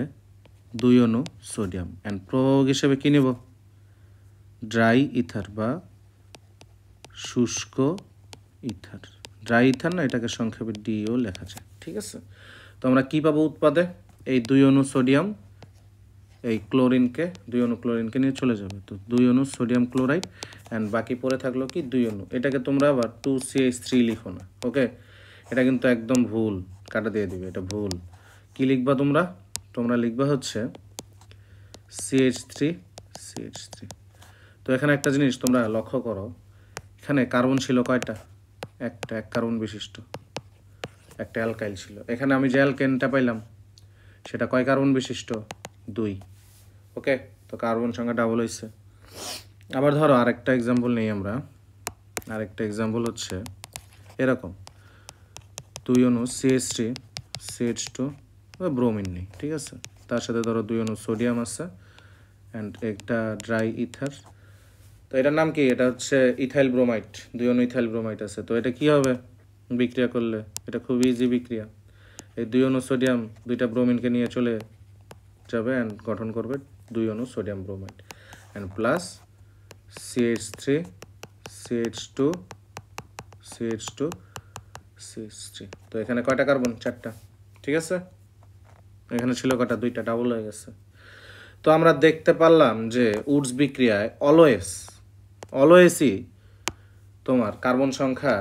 2 অণু সোডিয়াম, অ্যান্ড প্রভাবক হিসেবে কি নেব, ড্রাই ইথার বা শুষ্ক ইথার, ড্রাই ইথার না, এটাকে সংক্ষেপে DO লেখা যায়। ঠিক আছে, তো আমরা কি পাবো উৎপাদে, এই 2 অণু সোডিয়াম, এই ক্লোরিনকে 2 অণু ক্লোরিনকে নিয়ে চলে যাবে, তো 2 অণু সোডিয়াম ক্লোরাইড, অ্যান্ড বাকি পড়ে থাকলো কি 2 অণু, এটাকে তোমরা আবার 2CH3 লিখো না। ওকে, এটা কিন্তু একদম ভুল, কাটা দিয়ে দিবে, এটা ভুল। কি লিখবা তোমরা লিখবা হচ্ছে CH3। তো এখানে একটা জিনিস তোমরা লক্ষ্য করো, এখানে কার্বন ছিল কয়টা, একটা, 1 কার্বন বিশিষ্ট একটা অ্যালকাইল ছিল, এখানে আমি যে অ্যালকেনটা পাইলাম সেটা কয় কার্বন বিশিষ্ট, 2। ওকে, তো কার্বন সংখ্যা ডাবল হয়েছে। আবার ধরো আরেকটা এক্সাম্পল নেই আমরা, আরেকটা এক্সাম্পল হচ্ছে এরকম, 2 অণু CH3 CH2 ব্রোমিন নেই। ঠিক আছে, তার সাথে ধরো 2 অণু সোডিয়াম আছে, অ্যান্ড একটা ড্রাই ইথার। তো এটার নাম কি? এটা হচ্ছে ইথাইল ব্রোমাইড, 2 অণু ইথাইল ব্রোমাইড আছে। তো এটা কি হবে বিক্রিয়া করলে? এটা খুব ইজি বিক্রিয়া। এই 2 অণু সোডিয়াম 2টা ব্রোমিনকে নিয়ে চলে যাবে অ্যান্ড গঠন করবে 2 অণু sodium bromide and plus CH3 CH2 CH2 CH3। তো এখানে কয়টা কার্বন? 4টা। ঠিক আছে, এখানে ছিল কয়টা? 2টা, ডাবল হয়ে গেছে। তো আমরা দেখতে পারলাম যে উডস বিক্রিয়ায় অলওয়েজই তোমার কার্বন সংখ্যা,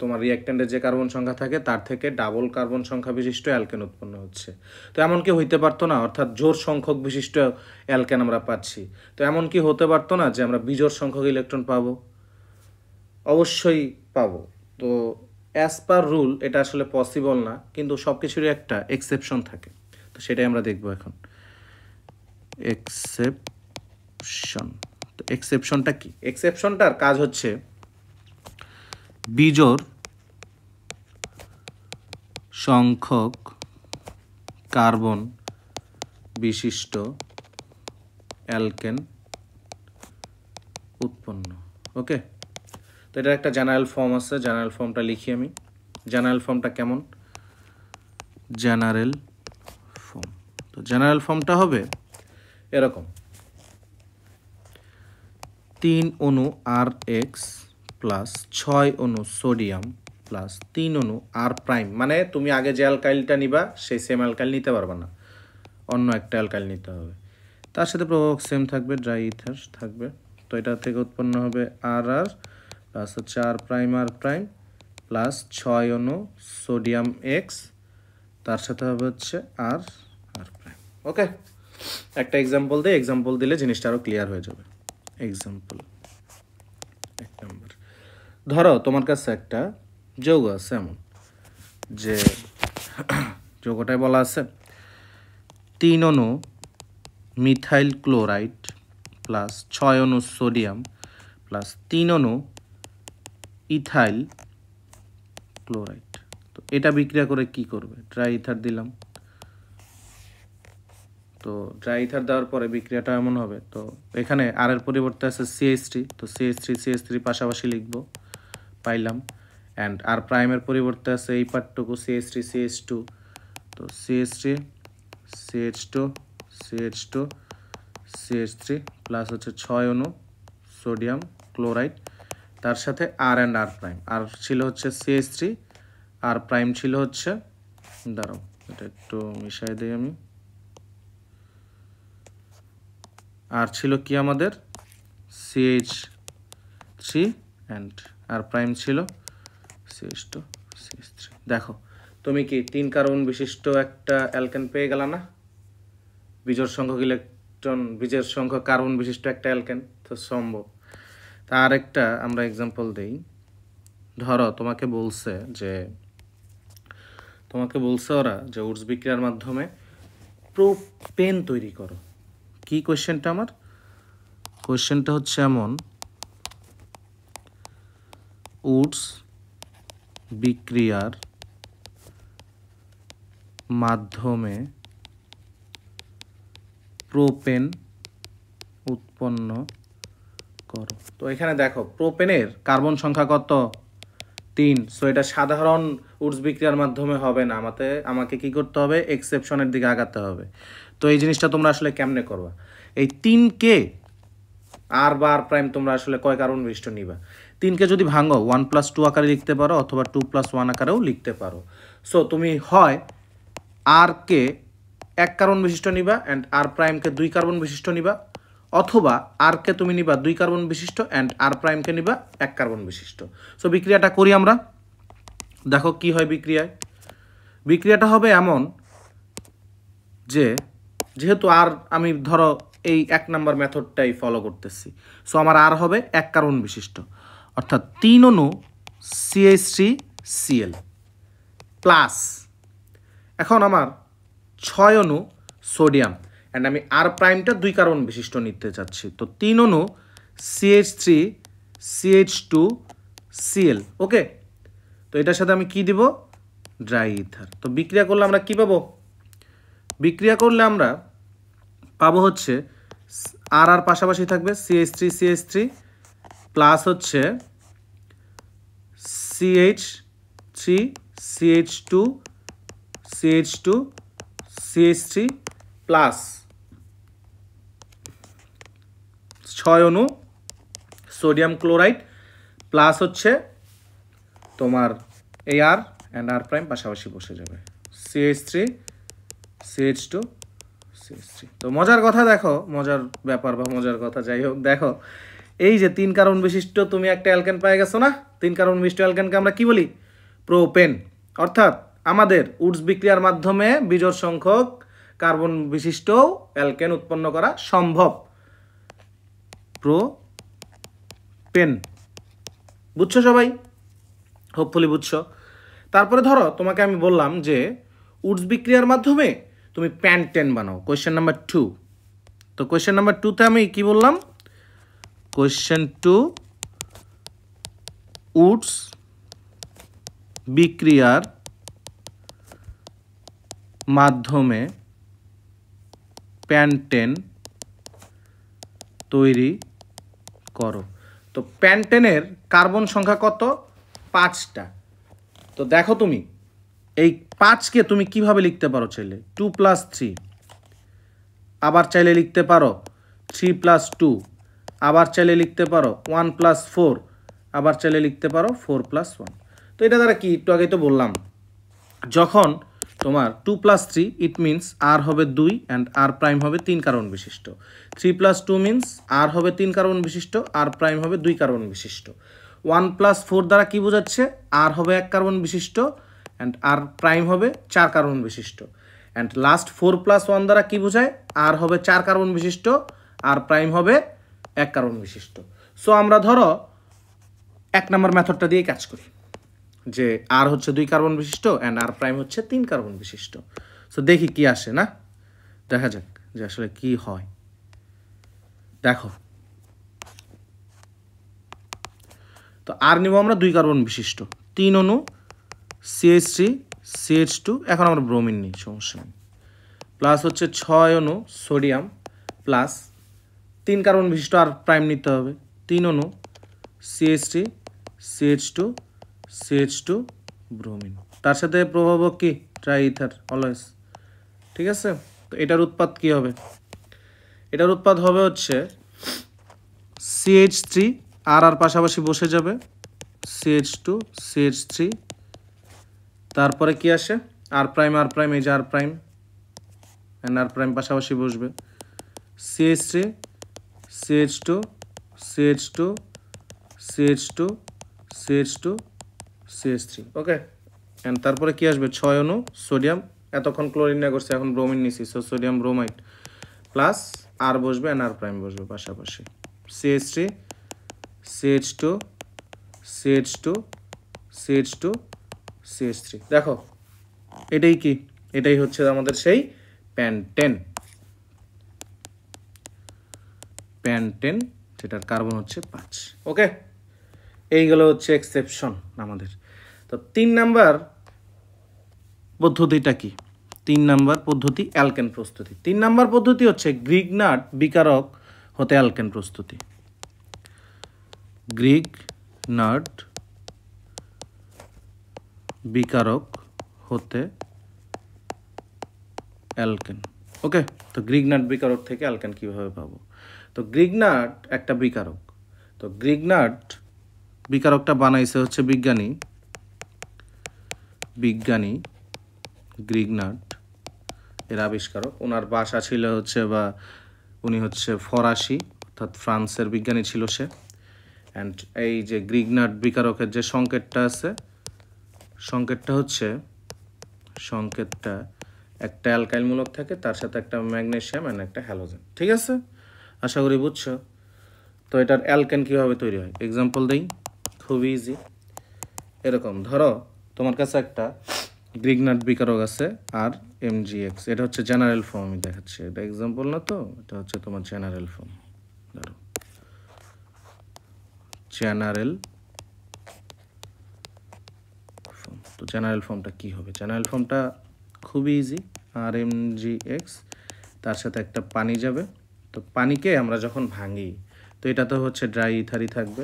তোমার রিঅ্যাক্ট্যান্টের যে কার্বন সংখ্যা থাকে তার থেকে ডাবল কার্বন সংখ্যা বিশিষ্ট অ্যালকেন উৎপন্ন হচ্ছে। তো এমন কি হইতে পারতো না, অর্থাৎ জোড় সংখ্যক বিশিষ্ট অ্যালকেন আমরা পাচ্ছি, তো এমন কি হতে পারতো না যে আমরা বিজোড় সংখ্যক ইলেকট্রন পাবো? অবশ্যই পাবো। তো অ্যাজ পার রুল এটা আসলে পসিবল না, কিন্তু সব কিছুরই একটা এক্সেপশন থাকে। তো সেটাই আমরা দেখবো এখন। এক্সেপশন। তো এক্সেপশনটা কি? এক্সেপশনটার কাজ হচ্ছে বিজোড় সংখ্যক কার্বন বিশিষ্ট অ্যালকেন উৎপন্ন। ওকে, তো এটার একটা জেনারেল ফর্ম আছে, জেনারেল ফর্মটা লিখি আমি। জেনারেল ফর্মটা কেমন? জেনারেল ফর্ম, তো জেনারেল ফর্মটা হবে এরকম: 3 অণু RX প্লাস 6 অণু সোডিয়াম প্লাস 3 অণু R প্রাইম। মানে তুমি আগে যে অ্যালকাইলটা নিবা সেই সেম অ্যালকাইল নিতে পারবা না, অন্য একটা অ্যালকাইল নিতে হবে। তার সাথে প্রভাবক সেম থাকবে, ড্রাই ইথার থাকবে। তো এটা থেকে উৎপন্ন হবে RR প্লাস হচ্ছে R প্রাইম প্লাস 6 অণু সোডিয়াম X, তার সাথে হবে হচ্ছে R প্রাইম। ওকে, একটা এক্সাম্পল দিই, এক্সাম্পল দিলে জিনিসটা আরও ক্লিয়ার হয়ে যাবে। এক্সাম্পল 1 নম্বর, ধরো তোমার কাছে একটা যৌগ আছে এমন যে যৌগটায় বলা আছে 3 অণু মিথাইল ক্লোরাইড প্লাস 6 অণু সোডিয়াম প্লাস 3 অণু ইথাইল ক্লোরাইড। তো এটা বিক্রিয়া করে কি করবে? ড্রাই ইথার দিলাম। তো ড্রাই ইথার দেওয়ার পরে বিক্রিয়াটা এমন হবে, তো এখানে আর এর পরিবর্তে আছে CH3, তো CH3 পাশাপাশি লিখবো, পাইলাম। অ্যান্ড আর প্রাইমের পরিবর্তে আছে এই পার্টটুকু CH3 CH2, তো CH3 CH2 CH2 CH3 plus হচ্ছে 6 অণু সোডিয়াম ক্লোরাইড, তার সাথে আর অ্যান্ড আর প্রাইম। আর ছিল হচ্ছে CH3, আর প্রাইম ছিল হচ্ছে, দাঁড়াও এটা একটু মিশাই দিই আমি, আর ছিল কি আমাদের CH3 অ্যান্ড আর প্রাইম ছিল CH2 CH3। দেখো তুমি কি 3 কার্বন বিশিষ্ট একটা অ্যালকেন পেয়ে গেল না? বিজোড় সংখ্যক ইলেকট্রন, বিজোড় সংখ্যক কার্বন বিশিষ্ট একটা অ্যালকেন তো সম্ভব। তার একটা আমরা এক্সাম্পল দেই। ধরো তোমাকে বলছে ওরা যে উডস বিক্রিয়ার মাধ্যমে প্রোপেন তৈরি করো। কি কোয়েশ্চেনটা? আমার কোয়েশ্চেনটা হচ্ছে এমন, উডস বিক্রিয়ার মাধ্যমে প্রোপেন উৎপন্ন করো। তো এখানে দেখো প্রোপেনের কার্বন সংখ্যা কত? 3। সো এটা সাধারণ উডস বিক্রিয়ার মাধ্যমে হবে না, আমাকে কি করতে হবে? এক্সেপশনের দিকে আগাতে হবে। তো এই জিনিসটা তোমরা আসলে কেমনে করবা? এই 3কে আর বা আর প্রাইম তোমরা আসলে কয় কার্বন বিশিষ্ট নিবা? 3কে যদি ভাঙো 1+2 আকারে লিখতে পারো অথবা 2+1 আকারেও লিখতে পারো। সো তুমি হয় আর কে 1 কার্বন বিশিষ্ট নিবা অ্যান্ড আর প্রাইমকে 2 কার্বন বিশিষ্ট নিবা, অথবা আর কে তুমি নিবা 2 কার্বন বিশিষ্ট অ্যান্ড আর প্রাইমকে নিবা 1 কার্বন বিশিষ্ট। সো বিক্রিয়াটা করি আমরা, দেখো কি হয় বিক্রিয়াটা হবে এমন যে, যেহেতু আর আমি ধরো এই 1 নাম্বার মেথডটাই ফলো করতেছি, সো আমার আর হবে 1 কার্বন বিশিষ্ট, অর্থাৎ 3 অণু CH3Cl প্লাস, এখন আমার 6 অণু সোডিয়াম অ্যান্ড আমি আর প্রাইমটা 2 কার্বন বিশিষ্ট নিতে চাচ্ছি, তো 3 অণু CH3CH2Cl। ওকে, তো এটার সাথে আমি কি দিব? Dry ether. তো বিক্রিয়া করলে আমরা কি পাবো? বিক্রিয়া করলে আমরা পাবো হচ্ছে আর আর পাশাপাশি থাকবে CH3 প্লাস হচ্ছে CH3 প্লাস 6 অণু সোডিয়াম ক্লোরাইড প্লাস হচ্ছে তোমার AR অ্যান্ড R প্রাইম পাশাপাশি বসে যাবে CH3 তো মজার কথা দেখো, মজার ব্যাপার বা মজার কথা যাই হোক, দেখো এই যে 3 কার্বন বিশিষ্ট তুমি একটা অ্যালকেন পেয়ে গেছো না। 3 কার্বন বিশিষ্ট অ্যালকেনকে আমরা কি বলি? প্রোপেন। অর্থাৎ আমাদের উডস বিক্রিয়ার মাধ্যমে বিজোড় সংখ্যক কার্বন বিশিষ্ট অ্যালকেন উৎপন্ন করা সম্ভব। প্রোপেন, বুঝছো সবাই? হোপফুলি বুঝছো। তারপরে ধরো তোমাকে আমি বললাম যে উডস বিক্রিয়ার মাধ্যমে তুমি প্যান্টেন বানাও, কোয়েশ্চেন নাম্বার 2। তো কোয়েশ্চেন নাম্বার 2তে আমি কি বললাম? কোয়েশ্চেন 2, উডস বিক্রিয়ার মাধ্যমে প্যান্টেন তৈরি করো। তো প্যান্টেনের কার্বন সংখ্যা কত? 5টা। তো দেখো তুমি এই 5কে তুমি কিভাবে লিখতে পারো? চাইলে 2 + 3, আবার চাইলে লিখতে পারো 3 + 2, আবার চাইলে লিখতে পারো 1 + 4, আবার চাইলে লিখতে পারো 4 + 1। তো এটা দ্বারা কি, একটু আগেই তো বললাম, যখন তোমার 2 + 3 ইট মিনস আর হবে 2 অ্যান্ড আর প্রাইম হবে 3 কার্বন বিশিষ্ট। 3 + 2 মিনস আর হবে 3 কার্বন বিশিষ্ট, আর প্রাইম হবে 2 কার্বন বিশিষ্ট। 1 + 4 দ্বারা কি বোঝাচ্ছে? আর হবে 1 কার্বন বিশিষ্ট অ্যান্ড আর প্রাইম হবে 4 কার্বন বিশিষ্ট। অ্যান্ড লাস্ট 4 + 1 দ্বারা কি বোঝায়? আর হবে 4 কার্বন বিশিষ্ট, আর প্রাইম হবে 1 কার্বন বিশিষ্ট। সো আমরা ধরো 1 নম্বর মেথডটা দিয়ে কাজ করি, যে আর হচ্ছে 2 কার্বন বিশিষ্ট অ্যান্ড আর প্রাইম হচ্ছে 3 কার্বন বিশিষ্ট। সো দেখি কি আসে, না দেখা যাক যে আসলে কি হয়। দেখো, তো আর নিব আমরা 2 কার্বন বিশিষ্ট, 3 অণু CH3 এখন আমরা ব্রোমিন নিই, সমস্যা নেই। প্লাস হচ্ছে 6 অণু সোডিয়াম প্লাস 3 কার্বন বিশিষ্ট আর প্রাইম নিতে হবে, 3 অণু CH3 ব্রোমিন, তার সাথে প্রভাবক কি? ট্রাইইথার অলওয়েজ। ঠিক আছে, তো এটার উৎপাদ কি হবে? এটার উৎপাদ হবে হচ্ছে CH3 আর পাশাপাশি বসে যাবে, CH3, তারপরে কি আসে? আর প্রাইম, এই যে আর প্রাইম অ্যান্ড আর প্রাইম পাশাপাশি বসবে, CH3 ওকে। অ্যান্ড তারপরে কি আসবে? 6 অণু সোডিয়াম, এতক্ষণ ক্লোরিন না করছে, এখন ব্রোমিন নিছি, সো সোডিয়াম ব্রোমাইড প্লাস আর বসবে অ্যান্ড আর প্রাইম বসবে পাশাপাশি, CH3 দেখো এটাই কি? এটাই হচ্ছে আমাদের সেই প্যান্টেন, যেটার কার্বন হচ্ছে 5। ওকে, এইগুলো হচ্ছে এক্সেপশন আমাদের। তো 3 নাম্বার পদ্ধতিটা কি? 3 নাম্বার পদ্ধতি অ্যালকেন প্রস্তুতি। 3 নাম্বার পদ্ধতি হচ্ছে গ্রিগনাট বিকারক হতে অ্যালকেন প্রস্তুতি। গ্রিগনাট বিকারক হতে অ্যালকেন। ওকে, তো গ্রিগনাট বিকারক থেকে অ্যালকেন কিভাবে পাবো? তো গ্রিগনাট একটা বিকারক। তো গ্রিগনাট বিকারকটা বানাইছে হচ্ছে বিজ্ঞানী গ্রিগনাট, এর আবিষ্কারক। ওনার বাসা ছিল হচ্ছে, বা উনি হচ্ছে ফরাসি, অর্থাৎ ফ্রান্সের বিজ্ঞানী ছিল সে। অ্যান্ড এই যে গ্রিগনাট বিকারকের যে সংকেতটা আছে, সংকেতটা একটা অ্যালকাইল মূলক থাকে, তার সাথে একটা ম্যাগনেসিয়াম অ্যান্ড একটা হ্যালোজেন। ঠিক আছে, আশা করি বুঝছো। তো এটার অ্যালকেন কীভাবে তৈরি হয় এক্সাম্পল দেই, খুবই ইজি। এরকম ধরো তোমার কাছে একটা গ্রিগনাট বিকারক আছে আর MgX, এটা হচ্ছে জেনারেল ফর্ম, আমি দেখাচ্ছি, এটা এক্সাম্পল না, তো এটা হচ্ছে তোমার জেনারেল ফর্ম। ধরো জেনারেল ফর্ম, তো জেনারেল ফর্মটা কি হবে? জেনারেল ফর্মটা খুবই ইজি, আর MgX, তার সাথে একটা পানি যাবে, তো পানিকে আমরা যখন ভাঙি, তো এটা তো হচ্ছে ড্রাই ইথারই থাকবে।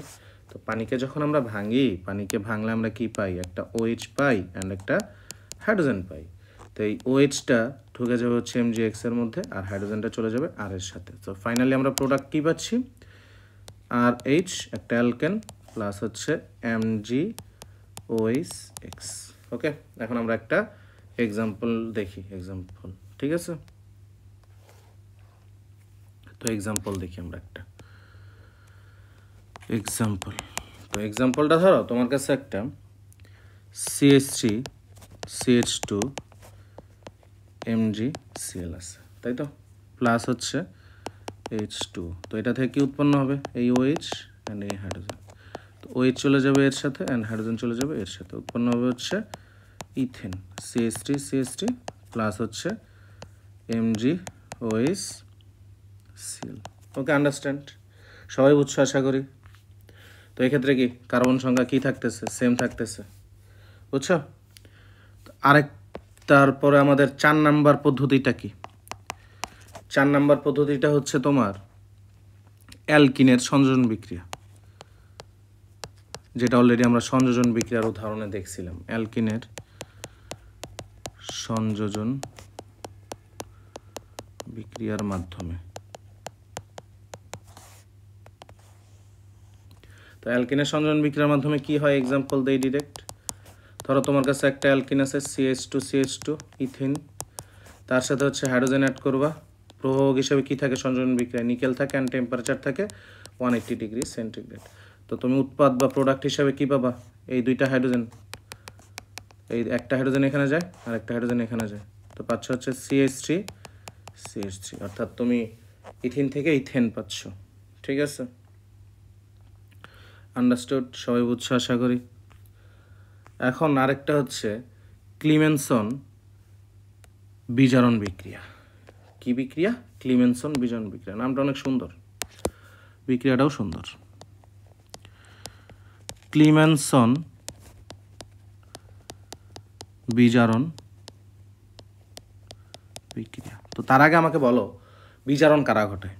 তো পানিকে যখন আমরা ভাঙি, পানিকে ভাঙলে আমরা কি পাই? একটা OH পাই অ্যান্ড একটা হাইড্রোজেন পাই। তো এই OHটা ঢুকে যাবে হচ্ছে MgX এর মধ্যে, আর হাইড্রোজেনটা চলে যাবে R এর সাথে। তো ফাইনালি আমরা প্রোডাক্ট কী পাচ্ছি? RH একটা অ্যালকেন প্লাস হচ্ছে MgOH. ওকে, এখন আমরা একটা এক্সাম্পল দেখি। এক্সাম্পল, ঠিক আছে? তো এক্সাম্পল দেখি আমরা একটা এক্সাম্পল। তো এক্সাম্পলটা ধরো তোমার কাছে একটা CH3CH2 MgCl আছে, তাই তো? প্লাস হচ্ছে H2। তো এটা থেকে কি উৎপন্ন হবে? এই OH অ্যান্ড এই হাইড্রোজেন। তো OH চলে যাবে এর সাথে অ্যান্ড হাইড্রোজেন চলে যাবে এর সাথে, উৎপন্ন হবে হচ্ছে ইথেন। CH3CH3 প্লাস হচ্ছে MgOH. ওকে, আন্ডারস্ট্যান্ড? সবাই বুঝছো আশা করি। তো এক্ষেত্রে কি কার্বন সংখ্যা কি থাকতেছে? সেম থাকতেছে, বুঝছো? তারপরে আমাদের 4 নাম্বার পদ্ধতিটা কি? 4 নাম্বার পদ্ধতিটা হচ্ছে তোমার অ্যালকিনের সংযোজন বিক্রিয়া, যেটা অলরেডি আমরা সংযোজন বিক্রিয়ার উদাহরণে দেখছিলাম। অ্যালকিনের সংযোজন বিক্রিয়ার মাধ্যমে। তো অ্যালকিনের সংযোজন বিক্রিয়ার মাধ্যমে কি হয়? এক্সাম্পল দেই ডিরেক্ট। ধরো তোমার কাছে একটা অ্যালকিন আছে CH2CH2 ইথিন, তার সাথে হচ্ছে হাইড্রোজেন অ্যাড করবা। প্রভাবক হিসাবে কি থাকে সংযোজন বিক্রিয়া? নিকেল থাকে অ্যান্ড টেম্পারেচার থাকে 180 ডিগ্রি সেন্টিগ্রেড। তো তুমি উৎপাদ বা প্রোডাক্ট হিসাবে কি পাবা? এই দুইটা হাইড্রোজেন, এই একটা হাইড্রোজেন এখানে যায় আর একটা হাইড্রোজেন এখানে যায়, তো পাচ্ছ হচ্ছে CH3CH3, অর্থাৎ তুমি ইথিন থেকে ইথেন পাচ্ছ। ঠিক আছে, আন্ডারস্টুড? সবাই বুঝছো আশা করি। এখন আরেকটা হচ্ছে ক্লিমেনসন বিজারণ বিক্রিয়া। কি বিক্রিয়া? ক্লিমেনসন বিজারণ বিক্রিয়া। নামটা অনেক সুন্দর, বিক্রিয়াটাও সুন্দর। ক্লিমেনসন বিজারণ বিক্রিয়া। তো তার আগে আমাকে বলো, বিজারণ কারা ঘটায়?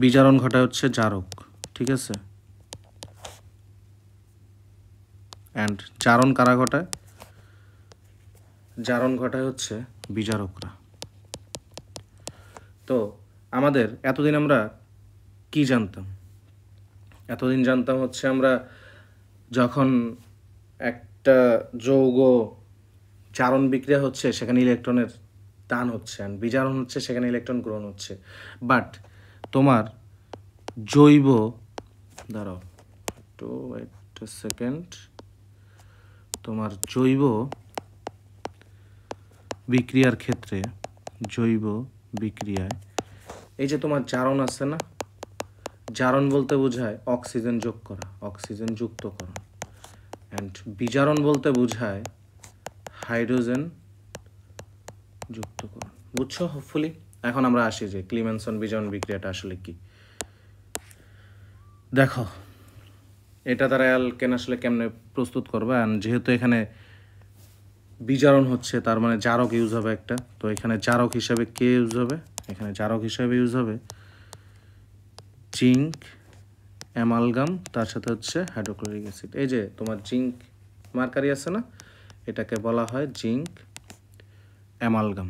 বিজারণ ঘটায় হচ্ছে জারক, ঠিক আছে? অ্যান্ড জারণ কারা ঘটায়? জারণ ঘটায় হচ্ছে বিজারকরা। তো আমাদের এতদিন আমরা কি জানতাম? এতদিন জানতাম হচ্ছে আমরা যখন একটা যৌগ জারণ বিক্রিয়া হচ্ছে সেখানে ইলেকট্রনের দান হচ্ছে, অ্যান্ড বিজারণ হচ্ছে সেখানে ইলেকট্রন গ্রহণ হচ্ছে। বাট তোমার জৈব, দাঁড়াও একটু ওয়েট সেকেন্ড, তোমার জৈব বিক্রিয়ার ক্ষেত্রে, জৈব বিক্রিয়ায় এই যে তোমার জারণ আছে না, জারণ বলতে বোঝায় অক্সিজেন যোগ করা, অক্সিজেন যুক্তকরণ। অ্যান্ড বিজারণ বলতে বোঝায় হাইড্রোজেন যুক্তকরণ। বুঝছো হোপফুলি? এখন আমরা আসি যে ক্লিমেনসন বিজারণ বিক্রিয়াটা আসলে কি। দেখো, এটা দ্বারা অ্যালকেন আসলে কেমনে প্রস্তুত করবে। অ্যান্ড যেহেতু এখানে বিজারণ হচ্ছে, তার মানে জারক ইউজ হবে একটা। তো এখানে জারক হিসাবে কে ইউজ হবে? এখানে জারক হিসাবে ইউজ হবে জিঙ্ক অ্যামালগাম, তার সাথে হচ্ছে হাইড্রোক্লোরিক অ্যাসিড। এই যে তোমার জিঙ্ক মার্কারি আছে না, এটাকে বলা হয় জিঙ্ক অ্যামালগাম।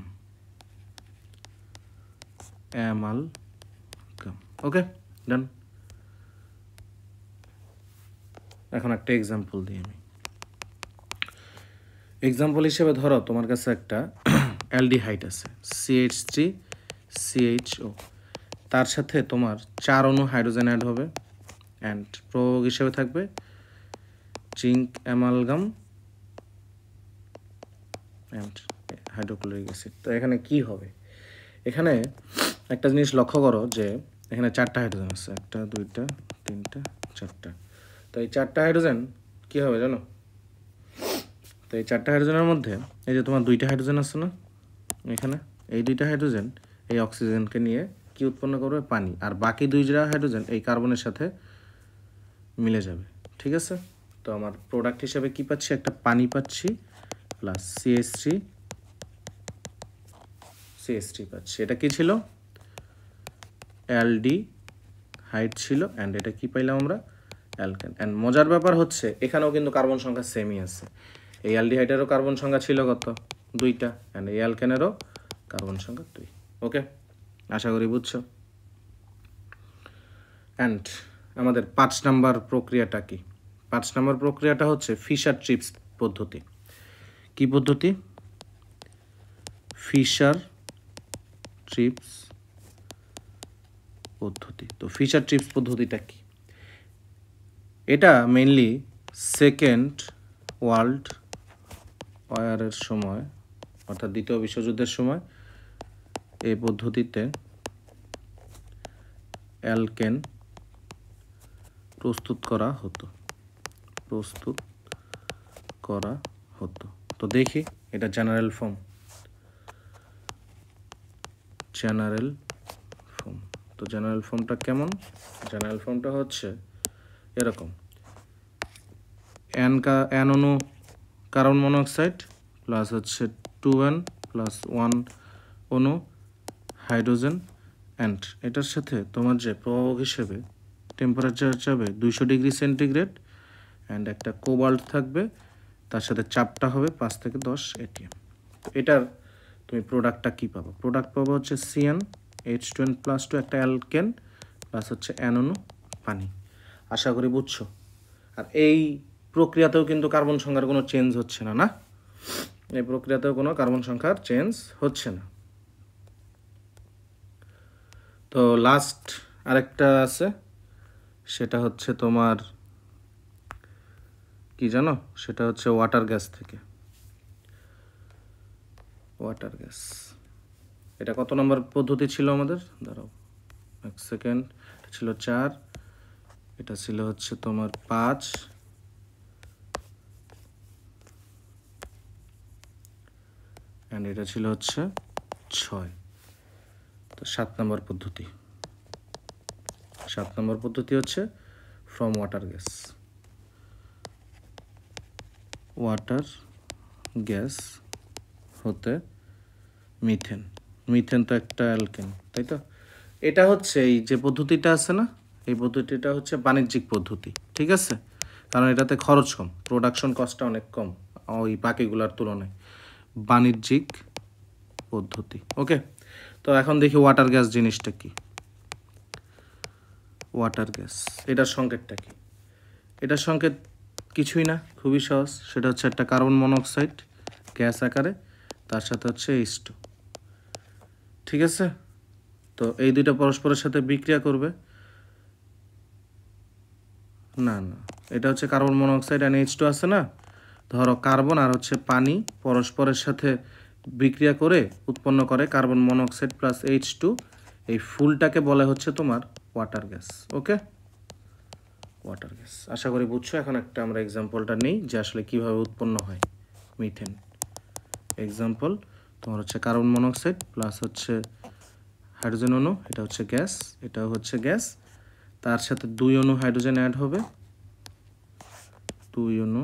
অ্যামালগাম, ওকে, ডান। এখন একটা এক্সাম্পল দিই আমি। এক্সাম্পল হিসেবে ধরো তোমার কাছে একটা অ্যালডিহাইড আছে CH3CHO, তার সাথে তোমার 4 অণু হাইড্রোজেন অ্যাড হবে অ্যান্ড প্রভাবক হিসেবে থাকবে zinc amalgam and hydrochloric acid. তো এখানে কি হবে? এখানে একটা জিনিস লক্ষ্য করো যে এখানে 4টা হাইড্রোজেন আছে, 1 2 3 4টা। তো এই 4টা হাইড্রোজেন কি হবে জানো? তো এই 4টা হাইড্রোজেনের মধ্যে এই যে তোমার 2টা হাইড্রোজেন আছে না এখানে, এই 2টা হাইড্রোজেন এই অক্সিজেনকে নিয়ে কি উৎপন্ন করবে? পানি। আর বাকি 2টা হাইড্রোজেন এই কার্বনের সাথে মিলে যাবে, ঠিক আছে? তো আমার প্রোডাক্ট হিসেবে কি পাচ্ছি? একটা পানি পাচ্ছি প্লাস CH3 পাচ্ছি। এটা কি ছিল? অ্যালডিহাইড ছিল অ্যান্ড এটা কি পাইলাম আমরা অ্যালকেন। অ্যান্ড মজার ব্যাপার হচ্ছে এখানেও কিন্তু কার্বন সংখ্যা সেমই আছে। এই অ্যালডিহাইডেরও কার্বন সংখ্যা ছিল কত 2টা অ্যান্ড এই অ্যালকেনেরও কার্বন সংখ্যা 2। ওকে, আশা করি বুঝছো। অ্যান্ড আমাদের 5 নাম্বার প্রক্রিয়াটা কি? 5 নাম্বার প্রক্রিয়াটা হচ্ছে ফিশার ট্রিপস পদ্ধতি। কি পদ্ধতি? ফিশার ট্রিপস পদ্ধতি। তো ফিশার ট্রিপস পদ্ধতিটা কি? এটা মেইনলি সেকেন্ড ওয়ার্ল্ড ওয়ারের সময় অর্থাৎ দ্বিতীয় বিশ্বযুদ্ধের সময় এই পদ্ধতিতে অ্যালকেন প্রস্তুত করা হতো। তো দেখি এটা জেনারেল ফর্ম। তো জেনারেল ফর্মটা কেমন? জেনারেল ফর্মটা হচ্ছে এরকম, এন অণু কার্বন মনোক্সাইড প্লাস হচ্ছে 2n প্লাস 1 অণু হাইড্রোজেন অ্যান্ড এটার সাথে তোমার যে প্রভাবক হিসেবে টেম্পারেচার যাবে 200 ডিগ্রি সেন্টিগ্রেড অ্যান্ড একটা কোবাল্ট থাকবে, তার সাথে চাপটা হবে 5 থেকে 10 atm। তো এটার তুমি প্রোডাক্টটা কী পাবো? প্রোডাক্ট পাবো হচ্ছে CnH2n+2 একটা অ্যালকেন প্লাস হচ্ছে N অণু পানি। আশা করি বুঝছো। আর এই প্রক্রিয়াতেও কিন্তু কার্বন সংখ্যার কোনো চেঞ্জ হচ্ছে না, এই প্রক্রিয়াতেও কোনো কার্বন সংখ্যার চেঞ্জ হচ্ছে না। তো লাস্ট আরেকটা আছে, সেটা হচ্ছে তোমার কি জানো? সেটা হচ্ছে ওয়াটার গ্যাস থেকে। ওয়াটার গ্যাস এটা কত নম্বর পদ্ধতি ছিল আমাদের? দাঁড়াও এক সেকেন্ড, এটা ছিল 4, এটা ছিল হচ্ছে তোমার 5, অ্যান্ড এটা ছিল হচ্ছে 6। তো 7 নম্বর পদ্ধতি। 7 নম্বর পদ্ধতি হচ্ছে ফ্রম ওয়াটার গ্যাস হতে মিথেন তো একটা অ্যালকেন, তাই তো? এটা হচ্ছে এই যে পদ্ধতিটা আছে না, এই পদ্ধতিটা হচ্ছে বাণিজ্যিক পদ্ধতি, ঠিক আছে? কারণ এটাতে খরচ কম, প্রোডাকশন কস্টটা অনেক কম ওই বাকিগুলোর তুলনায়। বাণিজ্যিক পদ্ধতি। ওকে, তো এখন দেখি ওয়াটার গ্যাস জিনিসটা কি। ওয়াটার গ্যাস এটার সংকেতটা কি? এটার সংকেত কিছুই না, খুবই সহজ। সেটা হচ্ছে একটা কার্বন মনোক্সাইড গ্যাস আকারে, তার সাথে হচ্ছে H2, ঠিক আছে? তো এই দুইটা পরস্পরের সাথে বিক্রিয়া করবে না, এটা হচ্ছে কার্বন মনোক্সাইড আর H2 আছে না, ধরো কার্বন আর হচ্ছে পানি পরস্পরের সাথে বিক্রিয়া করে উৎপন্ন করে কার্বন মনোক্সাইড প্লাস H2। এই ফুলটাকে বলে হচ্ছে তোমার ওয়াটার গ্যাস। ওকে, ওয়াটার গ্যাস আশা করি বুঝছো। এখন একটা আমরা এক্সাম্পলটা নেই যে আসলে কিভাবে উৎপন্ন হয় মিথেন। এক্সাম্পল তোমার হচ্ছে কার্বন মনোক্সাইড প্লাস হচ্ছে হাইড্রোজেন অণু, এটা হচ্ছে গ্যাস, এটাও হচ্ছে গ্যাস, তার সাথে 2 অণু হাইড্রোজেন অ্যাড হবে, 2 অণু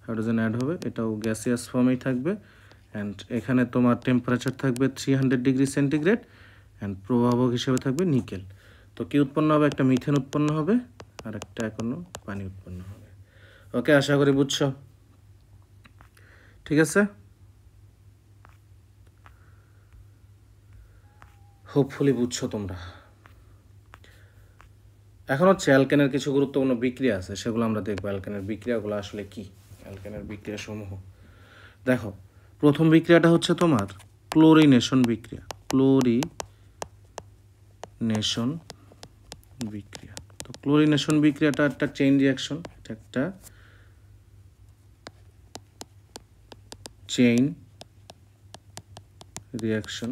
হাইড্রোজেন অ্যাড হবে, এটাও গ্যাসিয়াস ফর্মেই থাকবে অ্যান্ড এখানে তোমার টেম্পারেচার থাকবে 300 ডিগ্রি সেন্টিগ্রেড অ্যান্ড প্রভাবক হিসেবে থাকবে নিকেল। তো কি উৎপন্ন হবে? একটা মিথেন উৎপন্ন হবে আর একটা এখনো পানি উৎপন্ন হবে। ওকে, আশা করি বুঝছো, ঠিক আছে? হোপফুলি বুঝছো তোমরা। এখন হচ্ছে অ্যালকেনের কিছু গুরুত্বপূর্ণ বিক্রিয়া আছে, সেগুলো আমরা দেখবো। অ্যালকেনের বিক্রিয়াগুলো আসলে কি? অ্যালকেনের বিক্রিয়া সমূহ দেখো। প্রথম বিক্রিয়াটা হচ্ছে তোমার ক্লোরিনেশন বিক্রিয়া। তো ক্লোরিনেশন বিক্রিয়াটা একটা চেইন রিঅ্যাকশন, এটা একটা চেইন রিঅ্যাকশন।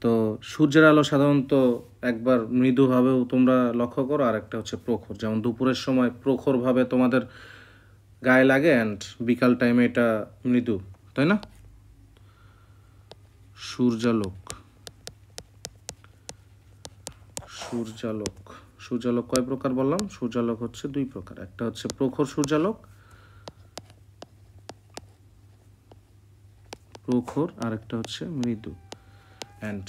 তো সূর্যের আলো সাধারণত একবার মৃদুভাবেও তোমরা লক্ষ্য করো, আর একটা হচ্ছে প্রখর। যেমন দুপুরের সময় প্রখরভাবে তোমাদের গায়ে লাগে অ্যান্ড বিকাল টাইমে এটা মৃদু, তাই না? সূর্যালোক কয় প্রকার বললাম? সূর্যালোক হচ্ছে 2 প্রকার, একটা হচ্ছে প্রখর সূর্যালোক, আর একটা হচ্ছে মৃদু। অ্যান্ড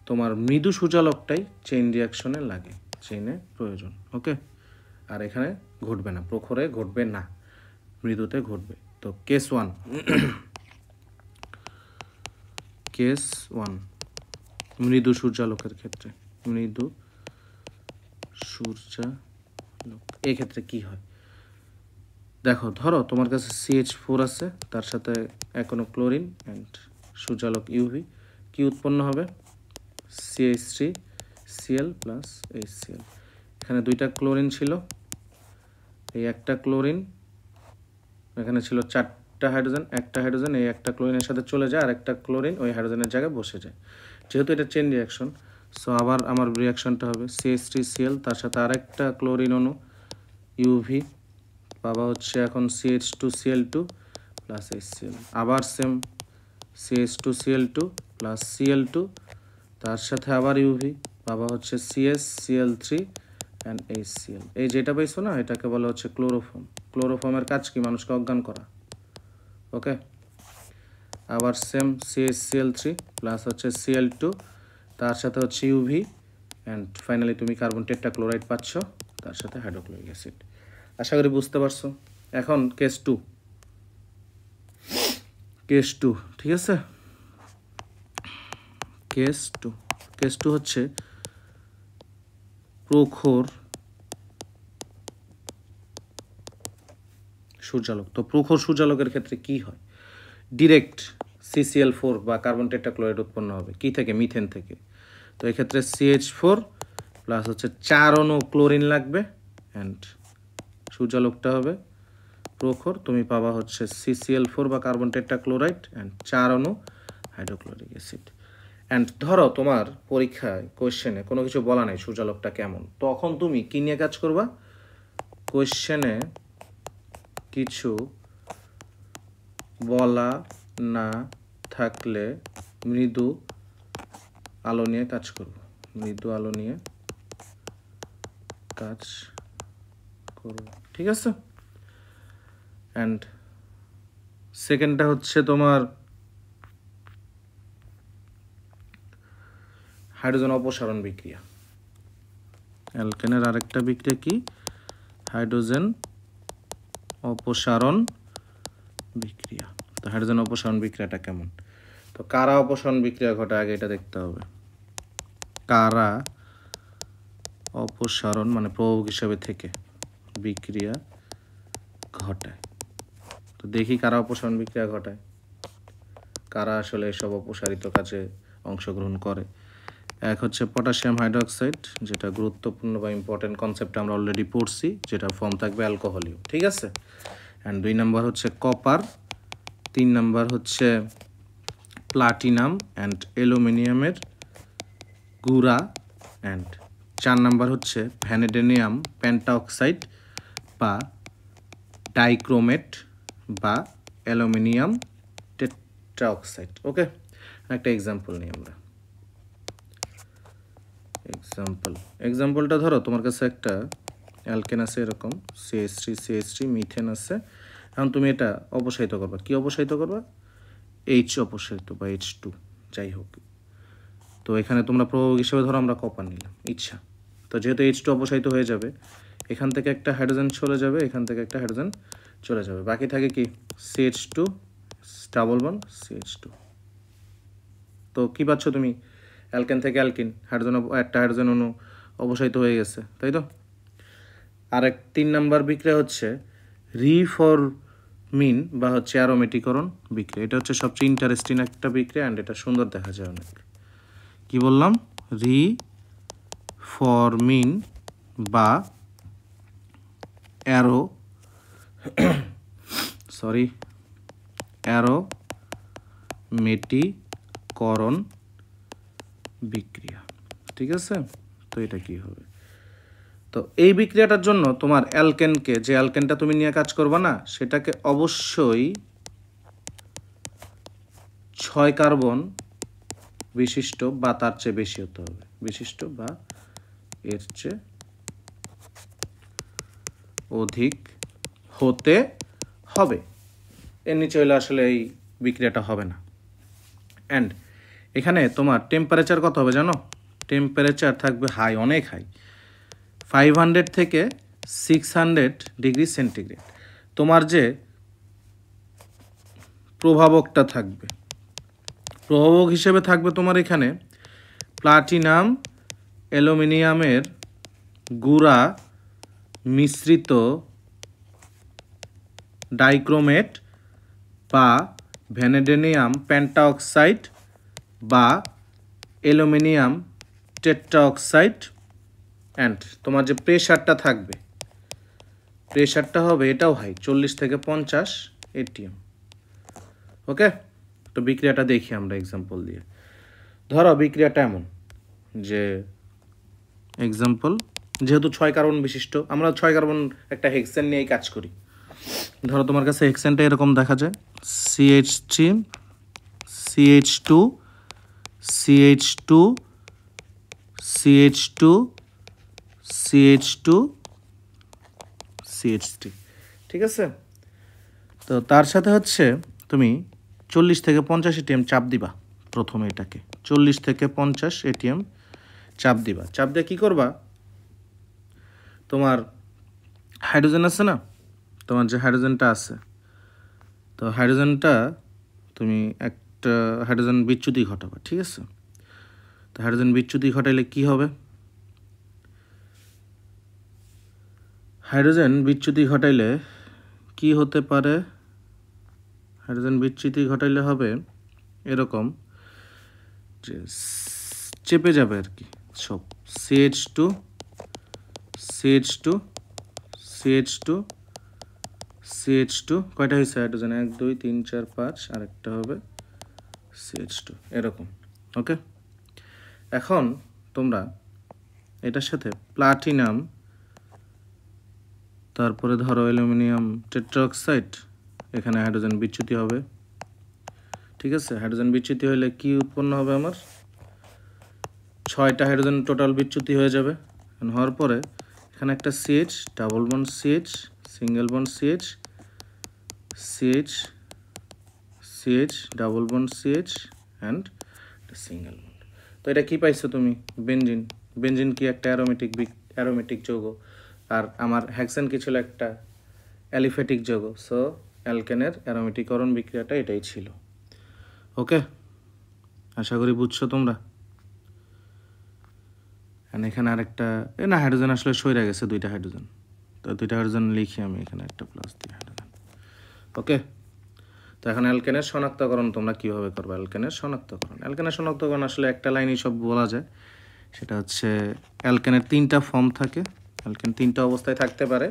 তোমার মৃদু সূচালকটাই চেইন রিয়াকশনে লাগে, চেইনে প্রয়োজন। ওকে, আর এখানে ঘটবে না, প্রখরে ঘটবে না, মৃদুতে ঘটবে। তো কেস 1, কেস 1 মৃদু সূর্যালোকের ক্ষেত্রে, মৃদু সূর্যালোক এই ক্ষেত্রে কি হয় দেখো। ধরো তোমার কাছে CH4 আছে, তার সাথে এখনো ক্লোরিন অ্যান্ড সূর্যালোক ইউভি, কি উৎপন্ন হবে? CH3Cl plus HCl। এখানে দুইটা ক্লোরিন ছিল, এই একটা ক্লোরিন, এখানে ছিল 4টা হাইড্রোজেন, একটা হাইড্রোজেন এই একটা ক্লোরিনের সাথে চলে যায়, আর একটা ক্লোরিন ওই হাইড্রোজেনের জায়গায় বসে যায়। যেহেতু এটা চেইন রিয়াকশন, সো আবার আমার রিয়াকশনটা হবে CH3Cl তার সাথে আরেকটা ক্লোরিন অণু ইউভি, পাবা হচ্ছে এখন CH2Cl2 প্লাস HCl। আবার সেম CH2Cl2 প্লাস Cl2, তার সাথে আবার ইউভি, পাবা হচ্ছে CsCl3 অ্যান্ড HCl। এই যেটা পাইছো না, এটাকে বলা হচ্ছে ক্লোরোফর্ম। ক্লোরোফর্মের কাজ কি? মানুষকে অজ্ঞান করা। ওকে, আবার সেম CsCl3 প্লাস হচ্ছে Cl2, তার সাথে হচ্ছে ইউভি, অ্যান্ড ফাইনালি তুমি কার্বন টেট্রাক্লোরাইড পাচ্ছ, তার সাথে হাইড্রোক্লোরিক অ্যাসিড। আশা করি বুঝতে পারছো। এখন কেস 2, কেস 2, ঠিক আছে? কেস 2 হচ্ছে প্রখর সূর্যালোক। তো প্রখর সূর্যালোকের ক্ষেত্রে কি হয়? ডিরেক্ট CCl4 বা কার্বন টেট্রাক্লোরাইড উৎপন্ন হবে কি থেকে? মিথেন থেকে। তো এক্ষেত্রে CH4 প্লাস হচ্ছে 4 অণু ক্লোরিন লাগবে, অ্যান্ড সূর্যালোকটা হবে প্রখর। তুমি পাবা হচ্ছে CCl4 বা কার্বন টেট্রাক্লোরাইড অ্যান্ড 4 অণু হাইড্রোক্লোরিক অ্যাসিড। অ্যান্ড ধরো তোমার পরীক্ষায় কোয়েশ্চেনে কোনো কিছু বলা নাই সূর্যালোকটা কেমন, তখন তুমি কি নিয়ে কাজ করবা? কোয়েশ্চেনে কিছু বলা না থাকলে মৃদু আলো নিয়ে কাজ করব, মৃদু আলো নিয়ে কাজ করব, ঠিক আছে? অ্যান্ড সেকেন্ডটা হচ্ছে তোমার হাইড্রোজেন অপসারণ বিক্রিয়া। অ্যালকেনের আরেকটা বিক্রিয়া কি? হাইড্রোজেন অপসারণ বিক্রিয়া। তো হাইড্রোজেন অপসারণ বিক্রিয়াটা কেমন? তো কারা অপসারণ বিক্রিয়া ঘটায় আগে এটা দেখতে হবে। কারা অপসারণ মানে প্রভাবক হিসাবে থেকে বিক্রিয়া ঘটায়। তো দেখি কারা অপসারণ বিক্রিয়া ঘটায়, কারা আসলে এসব অপসারিত কাজে অংশগ্রহণ করে। এক হচ্ছে পটাশিয়াম হাইড্রোক্সাইড, যেটা গুরুত্বপূর্ণ বা ইম্পর্টেন্ট কনসেপ্ট আমরা অলরেডি পড়ছি, যেটা ফর্ম থাকবে অ্যালকোহলীয়, ঠিক আছে? অ্যান্ড 2 নাম্বার হচ্ছে কপার, 3 নাম্বার হচ্ছে প্লাটিনাম অ্যান্ড অ্যালুমিনিয়ামের গুঁড়া, অ্যান্ড 4 নাম্বার হচ্ছে ভ্যানেডিয়াম পেন্টাঅক্সাইড বা ডাইক্রোমেট বা অ্যালুমিনিয়াম টেট্রাঅক্সাইড। ওকে, একটা এক্সাম্পল নিই আমরা। এক্সাম্পলটা ধরো তোমার কাছে একটা অ্যালকেন আছে এরকম, CH3 মিথেন আছে। এখন তুমি এটা অপসারিত করবা, কি অপসারিত করবা? H অপসারিত বা H2 যাই হোক। তো এখানে তোমরা প্রভাবক হিসেবে ধরো আমরা কপার নিলাম, ইচ্ছা। তো যেহেতু H2 অপসারিত হয়ে যাবে, এখান থেকে একটা হাইড্রোজেন চলে যাবে, এখান থেকে একটা হাইড্রোজেন চলে যাবে, বাকি থাকে কি? CH2 double bond CH2। তো কি পাচ্ছ তুমি? অ্যালকেন থেকে অ্যালকিন, হাইড্রোজেন একটা হাইড্রোজেন অণু অপসারিত হয়ে গেছে, তাই তো? আর 3 নাম্বার বিক্রিয়া হচ্ছে রিফরমিন বা হচ্ছে অ্যারোমেটিকরণ বিক্রিয়া। এটা হচ্ছে সবচেয়ে ইন্টারেস্টিং একটা বিক্রিয়া, অ্যান্ড এটা সুন্দর দেখা যায় অনেক। কি বললাম? রিফরমিন বা অ্যারোমেটিকরণ বিক্রিয়া, ঠিক আছে? তো এটা কি হবে? তো এই বিক্রিয়াটার জন্য তোমার অ্যালকেনকে, যে অ্যালকেনটা তুমি নিয়ে কাজ করবা না, সেটাকে অবশ্যই 6 কার্বন বিশিষ্ট বা তার চেয়ে বেশি হতে হবে, বিশিষ্ট বা এর চেয়ে অধিক হতে হবে। এর নিচে হলে আসলে এই বিক্রিয়াটা হবে না। অ্যান্ড এখানে তোমার টেম্পারেচার কত হবে জানো? টেম্পারেচার থাকবে হাই, অনেক হাই, 500 থেকে 600 ডিগ্রি সেন্টিগ্রেড। তোমার যে প্রভাবকটা থাকবে, প্রভাবক হিসেবে থাকবে তোমার এখানে প্লাটিনাম অ্যালুমিনিয়ামের গুঁড়া মিশ্রিত ডাইক্রোমেট বা ভ্যানেডিয়াম পেন্টাঅক্সাইড বা অ্যালুমিনিয়াম টেট্রাঅক্সাইড। অ্যান্ড তোমার যে প্রেশারটা থাকবে, প্রেশারটা হবে এটাও হাই, 40 থেকে 50 atm। ওকে, তো বিক্রিয়াটা দেখি আমরা এক্সাম্পল দিয়ে। ধরো বিক্রিয়াটা এমন যে, এক্সাম্পল যেহেতু 6 কার্বন বিশিষ্ট, আমরা 6 কার্বন একটা হেক্সেন নিয়েই কাজ করি। ধরো তোমার কাছে হেক্সেনটা এরকম দেখা যায়, CH3 CH2 CH2 CH2 CH2 CH3, ঠিক আছে? তো তার সাথে হচ্ছে তুমি 40 থেকে 50 atm চাপ দিবা। প্রথমে এটাকে 40 থেকে 50 atm চাপ দিবা। চাপ দিয়ে কী করবা, তোমার হাইড্রোজেন আছে না, তোমার যে হাইড্রোজেনটা আছে, তো হাইড্রোজেনটা তুমি একটা হাইড্রোজেন বিচ্যুতি ঘটাবা, ঠিক আছে? তো হাইড্রোজেন বিচ্যুতি ঘটাইলে কি হবে? হাইড্রোজেন বিচ্যুতি ঘটাইলে কি হতে পারে? হাইড্রোজেন বিচ্যুতি ঘটাইলে হবে এরকম যে চেপে যাবে আর কি সব, CH2 CH2 CH2 CH2, কয়টা হয়েছে হাইড্রোজেন? 1 2 3 4 5, আর একটা হবে CH2, এরকম। ওকে, এখন তোমরা এটার সাথে প্লাটিনাম, তারপরে ধরো অ্যালুমিনিয়াম টেট্রাঅক্সাইড, এখানে হাইড্রোজেন বিচ্যুতি হবে, ঠিক আছে? হাইড্রোজেন বিচ্যুতি হলে কি উৎপন্ন হবে? আমার 6টা হাইড্রোজেন টোটাল বিচ্যুতি হয়ে যাবে। হওয়ার পরে এখানে একটা CH, double bond CH, single bond CH, CH CH, double bond CH and single bond. তো এটা কি পাইছো তুমি? বেনজিন। বেনজিন কি একটা অ্যারোমেটিক যৌগ, আর আমার হেক্সেন কি ছিল? একটা অ্যালিফ্যাটিক যৌগ। সো অ্যালকেনের অ্যারোমেটিকরণ বিক্রিয়াটা এটাই ছিল। ওকে, আশা করি বুঝছো তোমরা। এখানে আরেকটা না, হাইড্রোজেন আসলে সইরা গেছে, 2টা হাইড্রোজেন, তো 2টা হাইড্রোজেন লিখি আমি এখানে, একটা প্লাস 2 হাইড্রোজেন। ওকে, তো এখন অ্যালকেনের শনাক্তকরণ তোমরা কীভাবে করবে? অ্যালকেনের শনাক্তকরণ আসলে একটা লাইনই সব বলা যায়। সেটা হচ্ছে অ্যালকেনের 3টা ফর্ম থাকে। অ্যালকেন 3টা অবস্থায় থাকতে পারে,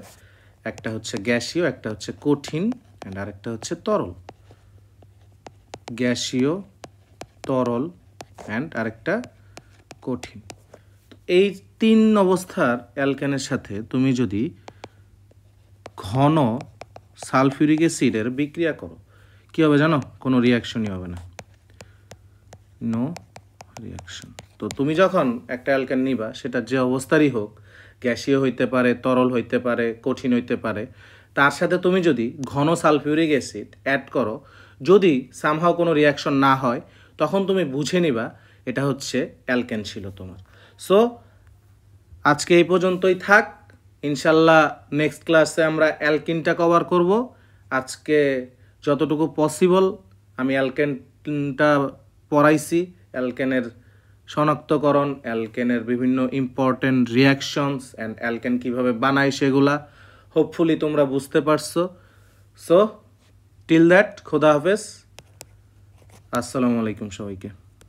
একটা হচ্ছে গ্যাসীয়, একটা হচ্ছে কঠিন, অ্যান্ড আরেকটা হচ্ছে তরল। গ্যাসীয়, তরল অ্যান্ড আরেকটা কঠিন। এই 3 অবস্থার অ্যালকেনের সাথে তুমি যদি ঘন সালফিউরিক অ্যাসিডের বিক্রিয়া করো, কী হবে জানো? কোনো রিয়াকশনই হবে না, নো রিয়াকশন। তো তুমি যখন একটা অ্যালকেন নিবা, সেটা যে অবস্থারই হোক, গ্যাসীয় হইতে পারে, তরল হইতে পারে, কঠিন হইতে পারে, তার সাথে তুমি যদি ঘন সালফিউরিক অ্যাসিড অ্যাড করো, যদি সামহাও কোনো রিয়াকশন না হয়, তখন তুমি বুঝে নিবা এটা হচ্ছে অ্যালকেন ছিল তোমার। সো আজকে এই পর্যন্তই থাক। ইনশাল্লাহ নেক্সট ক্লাসে আমরা অ্যালকিনটা কভার করব। আজকে যতটুকু পসিবল আমি অ্যালকেনটা পড়াইছি, অ্যালকেনের শনাক্তকরণ, অ্যালকেনের বিভিন্ন ইম্পর্টেন্ট রিয়াকশনস অ্যান্ড অ্যালকেন কীভাবে বানায় সেগুলা হোপফুলি তোমরা বুঝতে পারছো। সো টিল দ্যাট, খোদা হাফেজ, আসসালামু আলাইকুম সবাইকে।